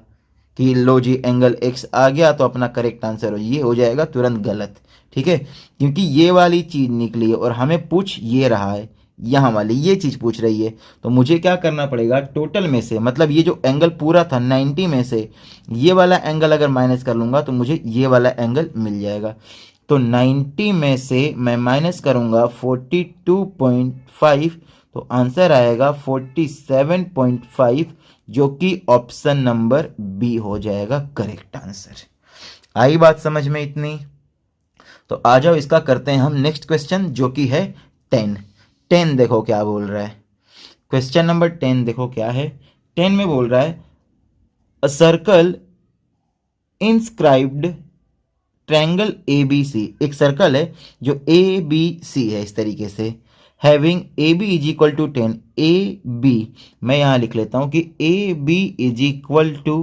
कि लो जी एंगल x आ गया तो अपना करेक्ट आंसर ये हो जाएगा, तुरंत गलत। ठीक है, क्योंकि ये वाली चीज निकली है और हमें पूछ ये रहा है, यहाँ वाली ये चीज पूछ रही है, तो मुझे क्या करना पड़ेगा, टोटल में से, मतलब ये जो एंगल पूरा था 90 में से ये वाला एंगल अगर माइनस कर लूंगा तो मुझे ये वाला एंगल मिल जाएगा। तो 90 में से मैं माइनस करूंगा 42.5 तो आंसर आएगा 47.5, जो कि ऑप्शन नंबर बी हो जाएगा करेक्ट आंसर। आई बात समझ में इतनी? तो आ जाओ इसका करते हैं हम नेक्स्ट क्वेश्चन, जो कि है 10। 10 देखो क्या बोल रहा है, क्वेश्चन नंबर 10 देखो क्या है। 10 में बोल रहा है a circle inscribed triangle A B C, एक सर्कल है जो ए बी सी है इस तरीके से, having A B is equal to 10, A B मैं यहाँ लिख लेता हूँ कि A B is equal to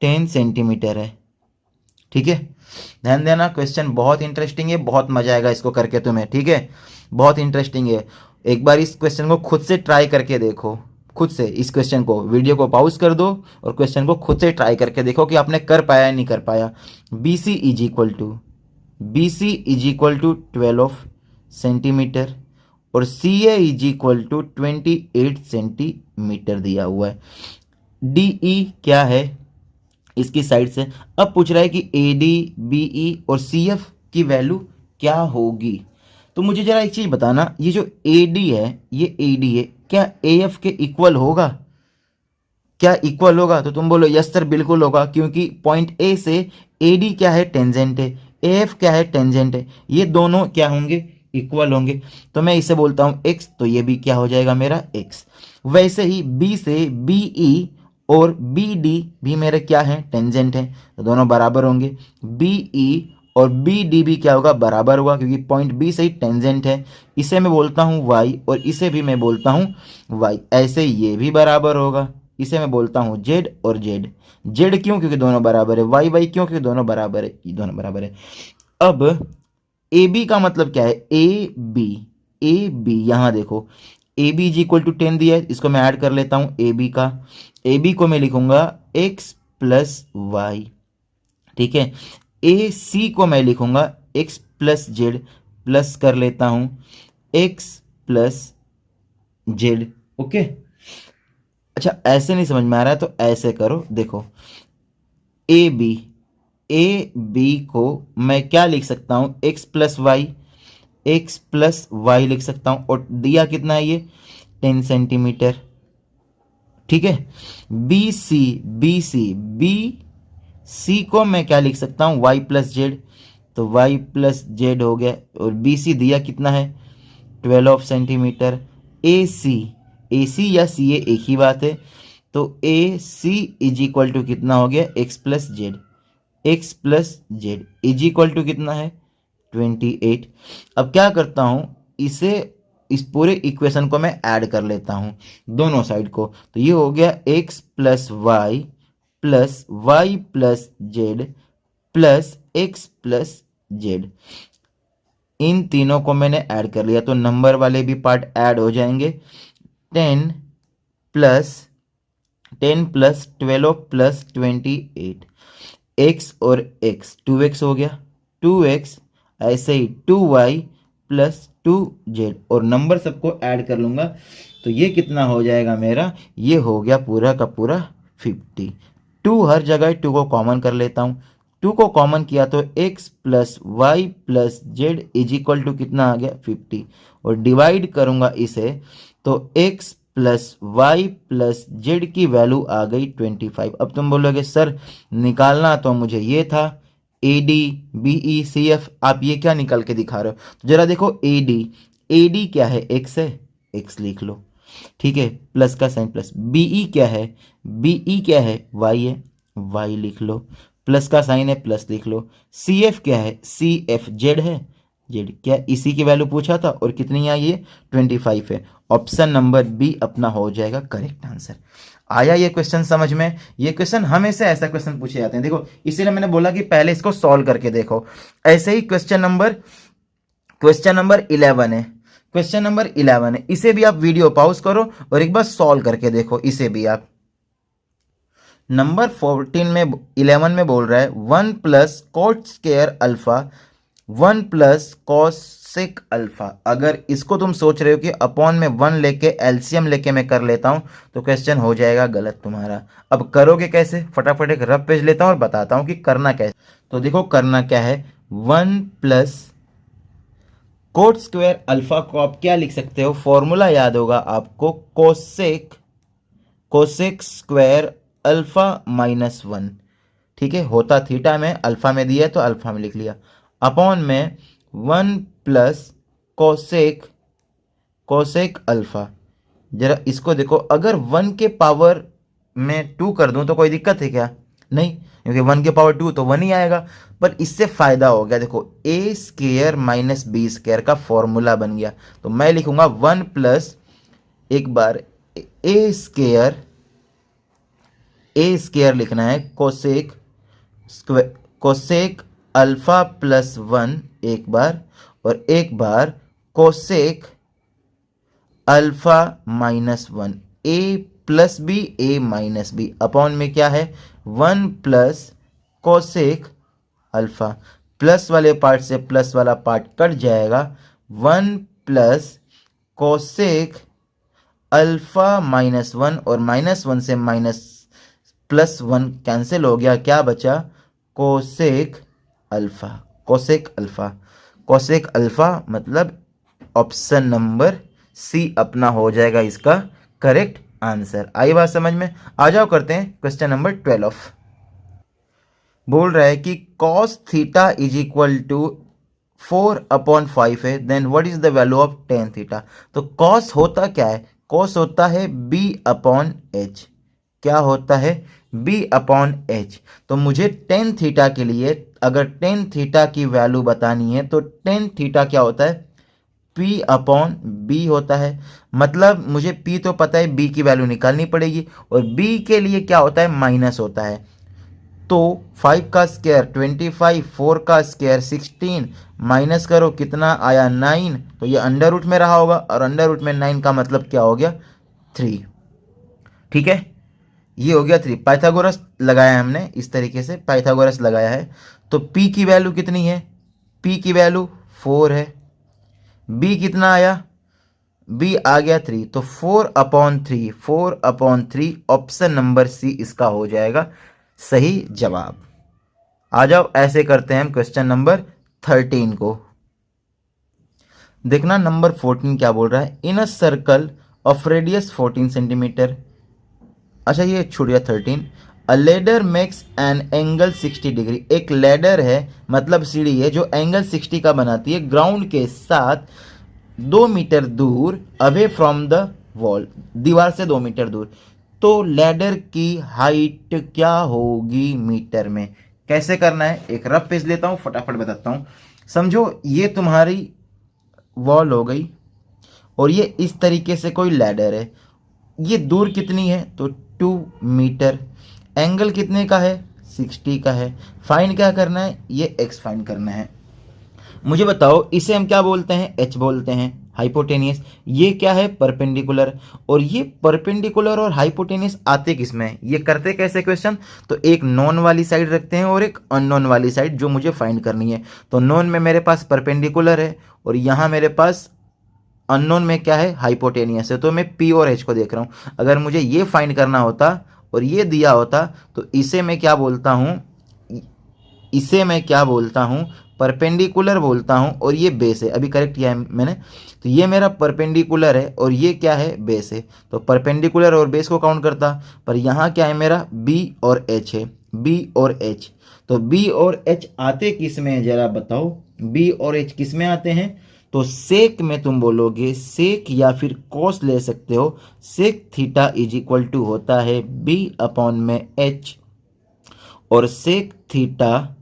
10 centimetre है। ठीक है, ध्यान देना, क्वेश्चन बहुत इंटरेस्टिंग है, बहुत मजा आएगा इसको करके तुम्हें। ठीक है, बहुत इंटरेस्टिंग है। एक बार इस क्वेश्चन को खुद से ट्राई करके देखो, खुद से इस क्वेश्चन को, वीडियो को पॉज कर दो और क्वेश्चन को खुद से ट्राई करके देखो कि आपने कर पाया या नहीं कर पाया। B C is equal to 12 centimetre और C A is equal to 28 centimetre दिया हुआ है। डी ई क्या है इसकी साइड से। अब पूछ रहा है कि ए डी बी ई और सी एफ की वैल्यू क्या होगी। तो मुझे जरा एक चीज बताना, ये जो ए डी है, ये ए डी है, क्या ए एफ के इक्वल होगा? क्या इक्वल होगा? तो तुम बोलो यस सर बिल्कुल होगा, क्योंकि पॉइंट ए से ए डी क्या है, टेंजेंट है, ए एफ क्या है, टेंजेंट है, ये दोनों क्या होंगे, इक्वल होंगे। तो मैं इसे बोलता हूं एक्स, तो ये भी क्या हो जाएगा मेरा एक्स। वैसे ही बी से बी ई और बी डी भी मेरे क्या हैं, टेंजेंट हैं, तो दोनों बराबर होंगे। बी ई और बी डी भी क्या होगा, बराबर होगा, क्योंकि पॉइंट बी से ही टेंजेंट है। इसे मैं बोलता हूँ वाई और इसे भी मैं बोलता हूँ वाई। ऐसे ये भी बराबर होगा, इसे मैं बोलता हूँ जेड और जेड। जेड क्यों? क्योंकि दोनों बराबर है। वाई वाई क्यों? क्योंकि दोनों बराबर है, ये दोनों बराबर है। अब ए बी का मतलब क्या है, ए बी यहाँ देखो, A B is equal to 10 दिया है, इसको मैं ऐड कर लेता हूँ ए बी का। ए बी को मैं लिखूंगा एक्स प्लस वाई। ठीक है, ए सी को मैं लिखूंगा एक्स प्लस जेड, प्लस कर लेता हूं एक्स प्लस जेड। ओके, अच्छा ऐसे नहीं समझ में आ रहा है तो ऐसे करो, देखो ए बी को मैं क्या लिख सकता हूं, एक्स प्लस वाई लिख सकता हूं, और दिया कितना है ये 10 सेंटीमीटर। ठीक है, बी सी को मैं क्या लिख सकता हूं, y प्लस जेड, तो y प्लस जेड हो गया, और बी सी दिया कितना है 12 सेंटीमीटर। ए सी या सी ए एक ही बात है, तो A C is equal to कितना हो गया, x plus Z is equal to कितना है 28। अब क्या करता हूं, इसे इस पूरे इक्वेशन को मैं ऐड कर लेता हूं दोनों साइड को, तो ये हो गया x plus Y plus z plus x plus z. इन तीनों को मैंने ऐड कर लिया, तो नंबर वाले भी पार्ट ऐड हो जाएंगे। 10 प्लस 12 प्लस 28, एक्स और एक्स 2x हो गया, 2x, ऐसे ही 2y प्लस 2z, और नंबर सबको ऐड कर लूंगा, तो ये कितना हो जाएगा मेरा, ये हो गया पूरा का पूरा 50। 2 हर जगह 2 को कॉमन कर लेता हूँ, 2 को कॉमन किया तो x plus Y plus Z is equal to कितना आ गया 50, और डिवाइड करूंगा इसे तो x plus Y plus Z की वैल्यू आ गई 25। अब तुम बोलोगे सर निकालना तो मुझे ये था A D B E C F, आप ये क्या निकाल के दिखा रहे हो? तो जरा देखो ए डी क्या है, एक्स है, एक्स लिख लो। ठीक है, प्लस का साइन प्लस। बीई क्या है, बीई क्या है, वाई है, वाई लिख लो। प्लस का साइन है, प्लस लिख लो। सी एफ क्या है, सी एफ जेड है, जेड। क्या इसी की वैल्यू पूछा था, और कितनी आई है 25 है। ऑप्शन नंबर बी अपना हो जाएगा करेक्ट आंसर। आया ये क्वेश्चन समझ में? ये क्वेश्चन हमेशा ऐसा क्वेश्चन पूछे जाते हैं, देखो इसीलिए मैंने बोला कि पहले इसको सॉल्व करके देखो। ऐसे ही क्वेश्चन नंबर 11 है, क्वेश्चन नंबर 11 है, इसे भी आप वीडियो पॉज करो और एक बार सॉल्व करके देखो, इसे भी आप। नंबर 11 में बोल रहा है 1 plus cot square alpha 1 plus cosec alpha. अगर इसको तुम सोच रहे हो कि अपॉन में 1 लेके एलसीएम लेके मैं कर लेता हूं, तो क्वेश्चन हो जाएगा गलत तुम्हारा। अब करोगे कैसे, फटाफट एक रफ पेज लेता हूं और बताता हूं कि करना कैसे। तो देखो करना क्या है, 1 प्लस कोट स्क्वायर अल्फा को आप क्या लिख सकते हो, फॉर्मूला याद होगा आपको, कोसेक स्क्वायर अल्फा -1। ठीक है, होता थीटा में, अल्फा में दिया है तो अल्फा में लिख लिया। अपॉन में 1 प्लस कोसेक अल्फा। जरा इसको देखो, अगर 1 के पावर में 2 कर दूं तो कोई दिक्कत है क्या? नहीं, क्योंकि 1 के पावर 2 तो 1 ही आएगा। पर इससे फायदा हो गया, देखो ए स्क्वायर माइनस बी स्क्वायर का फॉर्मूला बन गया। तो मैं लिखूंगा 1 प्लस, एक बार ए स्क्वायर लिखना है, कोसेक अल्फा प्लस 1 एक बार, और एक बार कोसेक अल्फा माइनस 1, ए प्लस बी ए माइनस बी, अपॉन में क्या है 1 प्लस कोसेक अल्फा, प्लस वाले पार्ट से प्लस वाला पार्ट कट जाएगा, 1 प्लस कोसेक अल्फा माइनस 1, और माइनस 1 से माइनस प्लस 1 कैंसिल हो गया, क्या बचा कोसेक अल्फा मतलब ऑप्शन नंबर सी अपना हो जाएगा इसका करेक्ट आंसर। आई बात समझ में? आ जाओ करते हैं क्वेश्चन नंबर 12। बोल रहा है कि cos theta is equal to 4/5 है, then what is the value of tan theta. तो cos होता क्या है? cos होता है b/h। क्या होता है? b/h। तो मुझे tan थीटा के लिए अगर tan थीटा की वैल्यू बतानी है तो tan थीटा क्या होता है? p/b होता है। मतलब मुझे p तो पता है, b की वैल्यू निकालनी पड़ेगी, और b के लिए क्या होता है? माइनस होता है। तो 5 का स्क्वायर 25, 4 का स्क्वायर 16, माइनस करो कितना आया 9, तो ये अंडर रूट में रहा होगा, और अंडर रूट में 9 का मतलब क्या हो गया? 3। ठीक है, ये हो गया 3। पाइथागोरस लगाया है हमने, इस तरीके से पाइथागोरस लगाया है। तो p की वैल्यू कितनी है? p की वैल्यू 4 है। b कितना आया? b आ गया 3, तो 4/3 ऑप्शन नंबर सी इसका हो जाएगा सही जवाब। आ जाओ ऐसे करते हैं हम क्वेश्चन नंबर 13 को। देखना नंबर 14 क्या बोल रहा है। In a circle of radius 14 centimetre, अच्छा ये छूट गया 13। A ladder makes an angle 60 degree. एक लेडर है मतलब सीढ़ी है जो एंगल 60 का बनाती है ग्राउंड के साथ 2 मीटर दूर, अवे फ्रॉम द वॉल, दीवार से 2 मीटर दूर। तो लेडर की हाइट क्या होगी मीटर में? कैसे करना है? एक रफ पेज लेता हूं, फटाफट बताता हूं। समझो ये तुम्हारी वॉल हो गई, और ये इस तरीके से कोई लैडर है। ये दूर कितनी है? तो 2 मीटर। एंगल कितने का है? 60 का है। फाइंड क्या करना है? ये एक्स फाइंड करना है। मुझे बताओ, इसे हम क्या बोलते हैं? एच बोलते हैं, हाइपोटेनियस। ये क्या है? परपेंडिकुलर। और ये परपेंडिकुलर और हाइपोटेनियस आते किस में? ये करते कैसे क्वेश्चन? तो एक नॉन वाली साइड रखते हैं और एक अननोन वाली साइड जो मुझे फाइंड करनी है। तो नॉन में मेरे पास परपेंडिकुलर है, और यहाँ मेरे पास अननोन में क्या है? हाइपोटेनियस है। तो मैं पी और एच को देख रहा हूँ। अगर मुझे ये फाइंड करना होता और ये दिया होता तो इसे मैं क्या बोलता हूँ? परपेंडिकुलर बोलता हूँ, और ये बेस है। अभी करेक्ट किया है मैंने। तो ये मेरा परपेंडिकुलर है और ये क्या है? बेस है। तो परपेंडिकुलर और बेस को काउंट करता, पर यहाँ क्या है मेरा? बी और एच है, बी और एच। तो बी और एच आते किस में जरा बताओ? बी और एच किस में आते हैं? तो सेक में तुम बोलोगे सेक, या फिर कॉस ले सकते हो। Sec theta is equal to होता है b/h, और सेक थीटा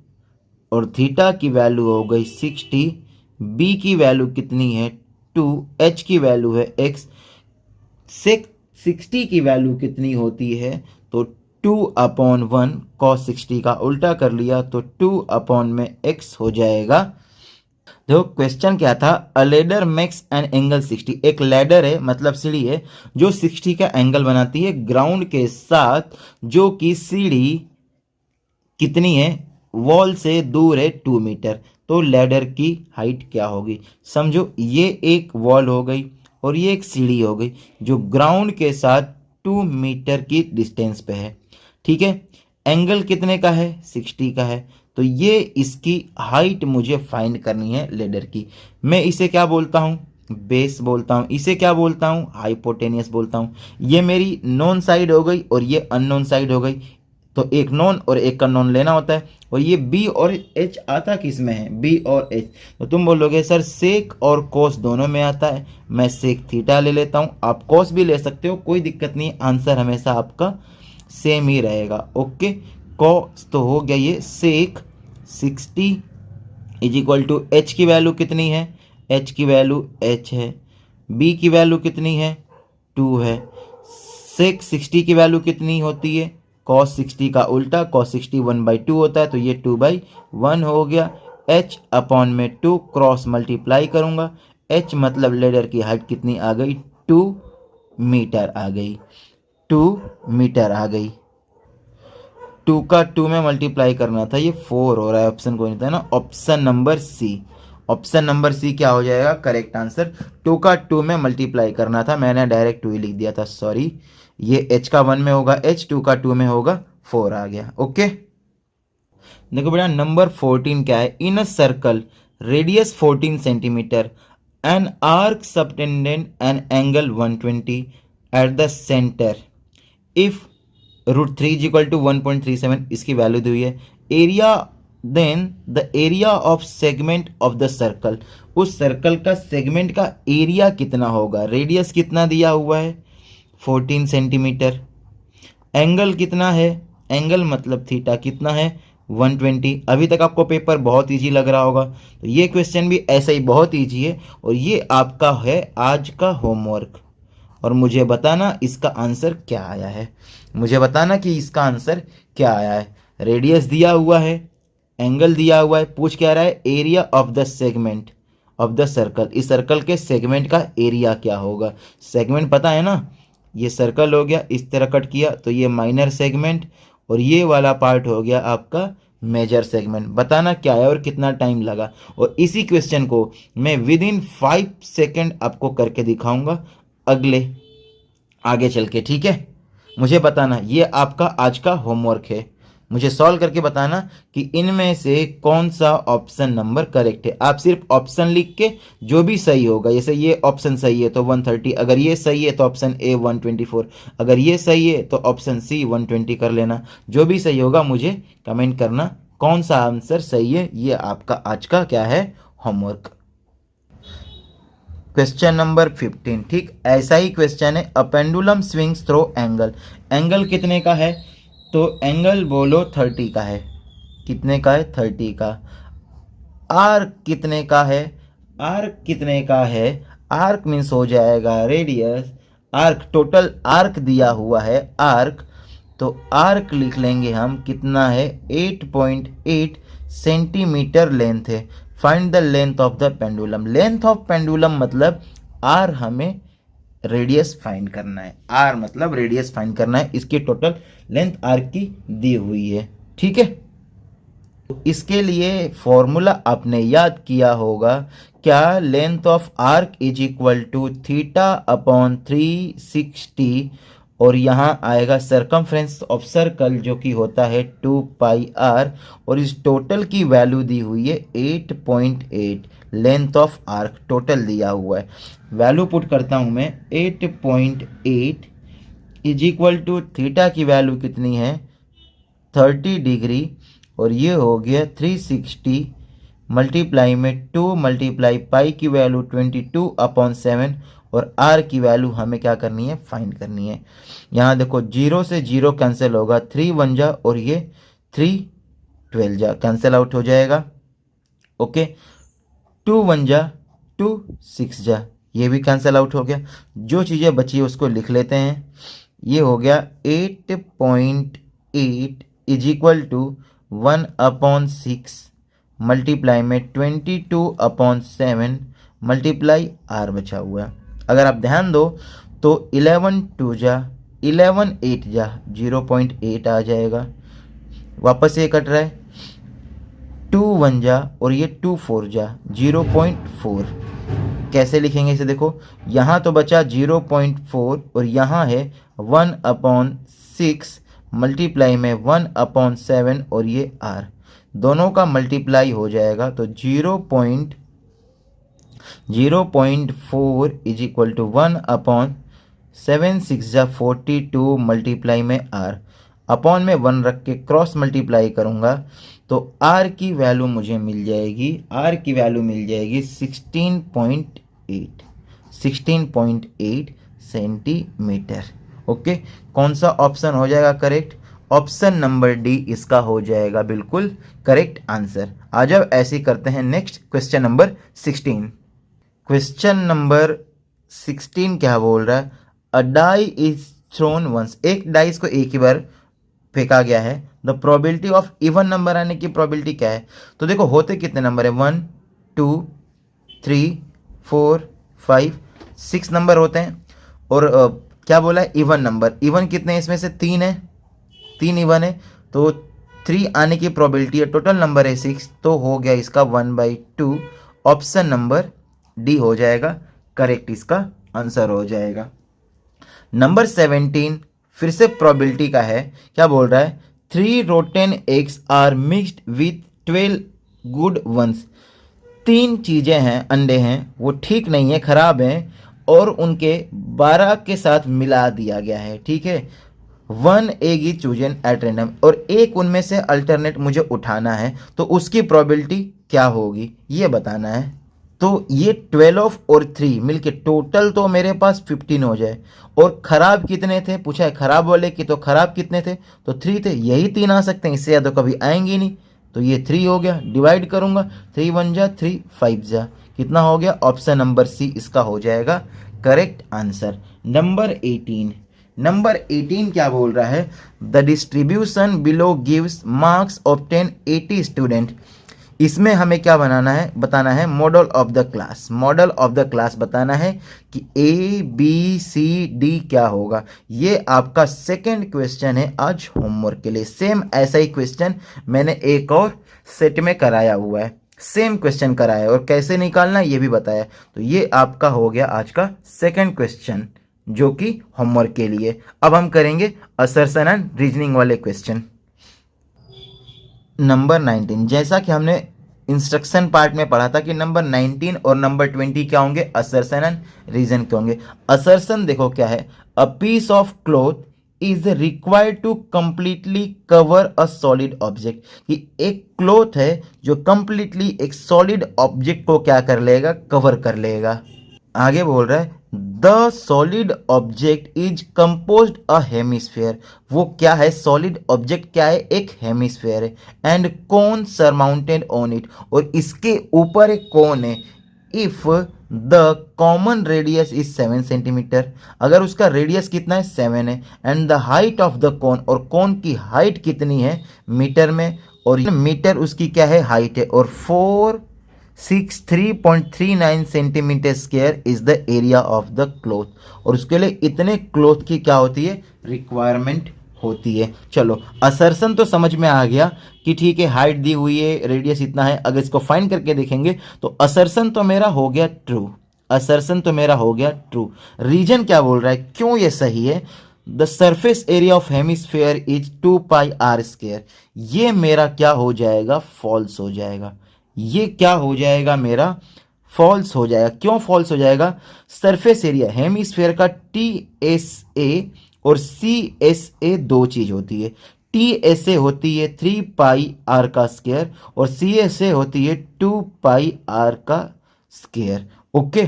और थीटा की वैल्यू हो गई 60, b की वैल्यू कितनी है? 2, h की वैल्यू है x। सेक 60 की वैल्यू कितनी होती है? तो 2/1 cos 60 का उल्टा कर लिया तो 2 में x हो जाएगा। देखो क्वेश्चन क्या था? अ लेडर मेक्स एन एंगल 60। एक लेडर है मतलब सीढ़ी है जो 60 का एंगल बनाती है ग्राउंड के साथ, जो कि सीढ़ी कितनी है? वॉल से दूर है 2 मीटर। तो लेडर की हाइट क्या होगी? समझो ये एक वॉल हो गई और ये एक सीढ़ी हो गई जो ग्राउंड के साथ 2 मीटर की डिस्टेंस पे है। ठीक है, एंगल कितने का है? 60 का है। तो ये इसकी हाइट मुझे फाइंड करनी है लेडर की। मैं इसे क्या बोलता हूँ? बेस बोलता हूँ। इसे क्या बोलता हूँ? हाइपोटेनियस बोलता हूँ। ये मेरी नोन साइड हो गई और ये अननोन साइड हो गई। तो एक नॉन और एक का नॉन लेना होता है। और ये बी और एच आता किस में है, बी और एच, तो तुम बोलोगे सर सेक और कोस दोनों में आता है, मैं सेक थीटा ले लेता हूँ, आप कोस भी ले सकते हो, कोई दिक्कत नहीं, आंसर हमेशा आपका सेम ही रहेगा। ओके, कॉस तो हो गया ये सेक 60 इज इक्वल टू एच की वैल्यू कितनी है, एच की वैल्यू एच है, बी की वैल्यू कितनी है 2 है, सेक 60 की वैल्यू कितनी होती है, कॉस 60 का उल्टा, कॉस 60 1/2 होता है, तो ये 2/1 हो गया। एच अपॉन में 2 क्रॉस मल्टीप्लाई करूँगा, एच मतलब लेडर की हाइट कितनी आ गई 2 मीटर आ गई, 2 मीटर आ गई। 2 का 2 में मल्टीप्लाई करना था, ये 4 हो रहा है, ऑप्शन कोई नहीं था ना, option number C, option number C क्या हो जाएगा करेक्ट आंसर। 2 का 2 में मल्टीप्लाई करना था, मैंने डायरेक्ट 2 ही लिख दिया था, सॉरी। ये h का 1 में होगा h, 2 का 2 में होगा 4 आ गया। ओके, देखो बेटा नंबर 14 क्या है, in a circle radius 14 centimetre an arc subtending an angle 120 at the centre, if √3 is equal to 1.37 इसकी वैल्यू दी हुई है, area then the area of segment of the circle, उस सर्कल का सेगमेंट का एरिया कितना होगा, रेडियस कितना दिया हुआ है 14 सेंटीमीटर, एंगल कितना है, एंगल मतलब थीटा कितना है 120। अभी तक आपको पेपर बहुत इजी लग रहा होगा, तो ये क्वेश्चन भी ऐसा ही बहुत इजी है, और ये आपका है आज का होमवर्क। और मुझे बताना इसका आंसर क्या आया है, मुझे बताना कि इसका आंसर क्या आया है। रेडियस दिया हुआ है, एंगल दिया हुआ है, पूछ क्या रहा है area of the segment of the circle, इस सर्कल के सेगमेंट का एरिया क्या होगा, सेगमेंट पता है ना, ये सर्कल हो गया, इस तरह कट किया तो ये माइनर सेगमेंट, और ये वाला पार्ट हो गया आपका मेजर सेगमेंट। बताना क्या है और कितना टाइम लगा, और इसी क्वेश्चन को मैं विद इन 5 सेकेंड आपको करके दिखाऊंगा अगले आगे चल के, ठीक है। मुझे बताना, ये आपका आज का होमवर्क है, मुझे सॉल्व करके बताना कि इनमें से कौन सा ऑप्शन नंबर करेक्ट है। आप सिर्फ ऑप्शन लिख के जो भी सही होगा, जैसे ये ऑप्शन सही है तो 130, अगर ये सही है तो ऑप्शन ए 124, अगर ये सही है तो ऑप्शन सी 120 कर लेना। जो भी सही होगा मुझे कमेंट करना कौन सा आंसर सही है। ये आपका आज का क्या है होमवर्क। क्वेश्चन नंबर 15, ठीक ऐसा ही क्वेश्चन है, a pendulum swings through angle, angle कितने का है, तो एंगल बोलो 30 का है, कितने का है 30 का, आर्क कितने का है, आर्क कितने का है, आर्क मीन्स हो जाएगा रेडियस, आर्क टोटल आर्क दिया हुआ है आर्क, तो आर्क लिख लेंगे हम, कितना है 8.8 सेंटीमीटर लेंथ है। Find the length of the pendulum, length of pendulum मतलब आर हमें रेडियस फाइंड करना है, आर मतलब रेडियस फाइंड करना है, इसकी टोटल लेंथ आर की दी हुई है, ठीक है। तो इसके लिए फॉर्मूला आपने याद किया होगा, क्या length of arc is equal to theta upon 360, और यहाँ आएगा सरकमफ्रेंस ऑफ सर्कल जो कि होता है 2πr, और इस टोटल की वैल्यू दी हुई है 8.8, लेंथ ऑफ आर्क टोटल दिया हुआ है, वैल्यू पुट करता हूँ मैं 8.8 इज इक्वल टू थीटा की वैल्यू कितनी है 30 डिग्री, और ये हो गया 360 मल्टीप्लाई में 2 मल्टीप्लाई पाई की वैल्यू 22/7, और आर की वैल्यू हमें क्या करनी है फाइंड करनी है। यहाँ देखो 0 से 0 कैंसिल होगा, 3 1 जा और ये 3 12 जा कैंसिल आउट हो जाएगा। ओके, 2 1 जा 2 6 जा, ये भी कैंसिल आउट हो गया। जो चीज़ें बची उसको लिख लेते हैं, ये हो गया 8.8 इज इक्वल टू 1/6 मल्टीप्लाई में 22/7 मल्टीप्लाई आर बचा हुआ है। अगर आप ध्यान दो तो 11 2 जा 11 8 जा 0.8 आ जाएगा, वापस ये कट रहा है 2 1 जा और ये 2 4 जा 0.4, कैसे लिखेंगे इसे, देखो यहाँ तो बचा 0.4 और यहाँ है 1/6 मल्टीप्लाई में 1/7 और ये आर, दोनों का मल्टीप्लाई हो जाएगा तो 0.4 इज इक्वल टू 1/7 6 जा 42 मल्टीप्लाई में आर, अपॉन में 1 रख के क्रॉस मल्टीप्लाई करूँगा तो r की वैल्यू मुझे मिल जाएगी, r की वैल्यू मिल जाएगी 16.8 सेंटीमीटर। ओके, कौन सा ऑप्शन हो जाएगा करेक्ट? ऑप्शन नंबर डी इसका हो जाएगा बिल्कुल करेक्ट आंसर। आ जाओ ऐसे ही करते हैं next question number 16। Question number 16 क्या बोल रहा है? अ डाई इज थ्रोन वंस, एक डाइस को एक ही बार फेंका गया है। The probability of even number आने की प्रोबेबिलिटी क्या है? तो देखो होते कितने नंबर है, 1 2 3 4 5 6 नंबर होते हैं। और क्या बोला है? Even number. इवन कितने हैं इसमें से? 3 है, 3 इवन है, तो 3 आने की प्रोबेबिलिटी है। टोटल नंबर है 6, तो हो गया इसका 1/2। ऑप्शन नंबर डी हो जाएगा करेक्ट, इसका आंसर हो जाएगा। नंबर 17 फिर से प्रोबेबिलिटी का है। क्या बोल रहा है? 3 rotten eggs are mixed with 12 good ones. 3 चीज़ें हैं, अंडे हैं, वो ठीक नहीं है, खराब हैं, और उनके 12 के साथ मिला दिया गया है। ठीक है, 1 egg is chosen at random, और एक उनमें से अल्टरनेट मुझे उठाना है, तो उसकी प्रोबेबिलिटी क्या होगी ये बताना है। तो ये 12 और 3 मिलके टोटल तो मेरे पास 15 हो जाए। और खराब कितने थे पूछा है, खराब वाले की, तो खराब कितने थे? तो 3 थे, यही 3 आ सकते हैं, इससे ज़्यादा कभी आएंगे नहीं। तो ये 3 हो गया, डिवाइड करूंगा, 3 1 जा 3 5 जा, कितना हो गया? ऑप्शन नंबर सी इसका हो जाएगा करेक्ट आंसर। नंबर 18 क्या बोल रहा है? The distribution below gives marks obtain 80 student. इसमें हमें क्या बनाना है, बताना है model of the class. Model of the class बताना है कि ए बी सी डी क्या होगा। ये आपका सेकंड क्वेश्चन है आज होमवर्क के लिए। सेम ऐसा ही क्वेश्चन मैंने एक और सेट में कराया हुआ है, सेम क्वेश्चन कराया है, और कैसे निकालना ये भी बताया। तो ये आपका हो गया आज का सेकंड क्वेश्चन जो कि होमवर्क के लिए। अब हम करेंगे असर्शन एंड रीजनिंग वाले क्वेश्चन। नंबर 19, जैसा कि हमने इंस्ट्रक्शन पार्ट में पढ़ा था कि नंबर 19 और नंबर 20 क्या होंगे? असर्शन एंड रीजन के होंगे। असर्शन देखो क्या है? A piece of cloth is required to completely cover a solid object, कि एक क्लॉथ है जो कंप्लीटली एक सॉलिड ऑब्जेक्ट को क्या कर लेगा? कवर कर लेगा। आगे बोल रहा है the solid object is composed a hemisphere. वो क्या है? सॉलिड ऑब्जेक्ट क्या है? एक हेमिस्फेयर है। And cone surmounted on it, और इसके ऊपर एक कोन है। If the common radius is 7 centimetre, अगर उसका रेडियस कितना है? 7 है। And the height of the cone, और कोन की हाइट कितनी है? मीटर में, और मीटर उसकी क्या है? हाइट है। और 463.39 centimetre square is the area of the cloth, और उसके लिए इतने क्लॉथ की क्या होती है? रिक्वायरमेंट होती है। चलो असर्शन तो समझ में आ गया कि ठीक है, हाइट दी हुई है, रेडियस इतना है। अगर इसको फाइंड करके देखेंगे तो असर्शन तो मेरा हो गया ट्रू, असर्शन तो मेरा हो गया ट्रू। रीजन क्या बोल रहा है, क्यों ये सही है? The surface area of hemisphere is 2πr²। ये मेरा क्या हो जाएगा? फॉल्स हो जाएगा। ये क्या हो जाएगा? मेरा फॉल्स हो जाएगा। क्यों फॉल्स हो जाएगा? सरफेस एरिया हेमिस्फेयर का TSA और CSA दो चीज होती है। TSA होती है 3πr का स्क्वायर, और CSA होती है 2πr का स्क्वायर। ओके,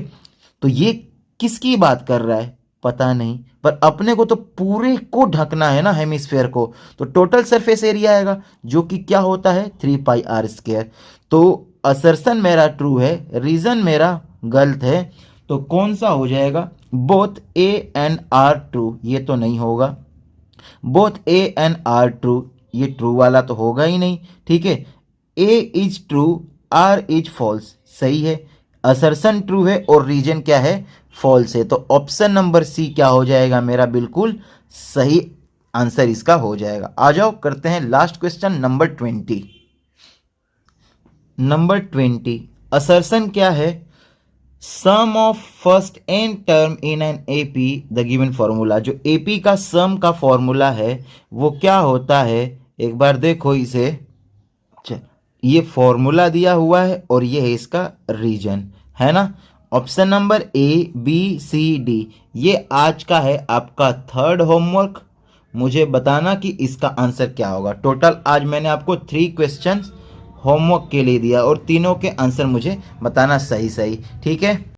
तो ये किसकी बात कर रहा है पता नहीं, पर अपने को तो पूरे को ढकना है ना हेमिस्फेयर को, तो टोटल सरफेस एरिया आएगा जो कि क्या होता है? 3πr²। तो असर्शन मेरा ट्रू है, रीजन मेरा गलत है। तो कौन सा हो जाएगा? Both A and R true, ये तो नहीं होगा। Both A and R true, ये ट्रू वाला तो होगा ही नहीं। ठीक है, A is true, R is false, सही है। असर्शन ट्रू है और रीजन क्या है? फॉल्स है। तो ऑप्शन नंबर सी क्या हो जाएगा मेरा? बिल्कुल सही आंसर इसका हो जाएगा। आ जाओ करते हैं last question number 20। Number 20, assertion क्या है? Sum of first n term in an AP the given formula. जो AP का सम का फॉर्मूला है वो क्या होता है? एक बार देखो इसे, ये फॉर्मूला दिया हुआ है और ये है इसका रीजन, है ना। Option number A B C D ये आज का है आपका थर्ड होमवर्क। मुझे बताना कि इसका आंसर क्या होगा। टोटल आज मैंने आपको 3 क्वेश्चंस होमवर्क के लिए दिया और तीनों के आंसर मुझे बताना सही सही, ठीक है।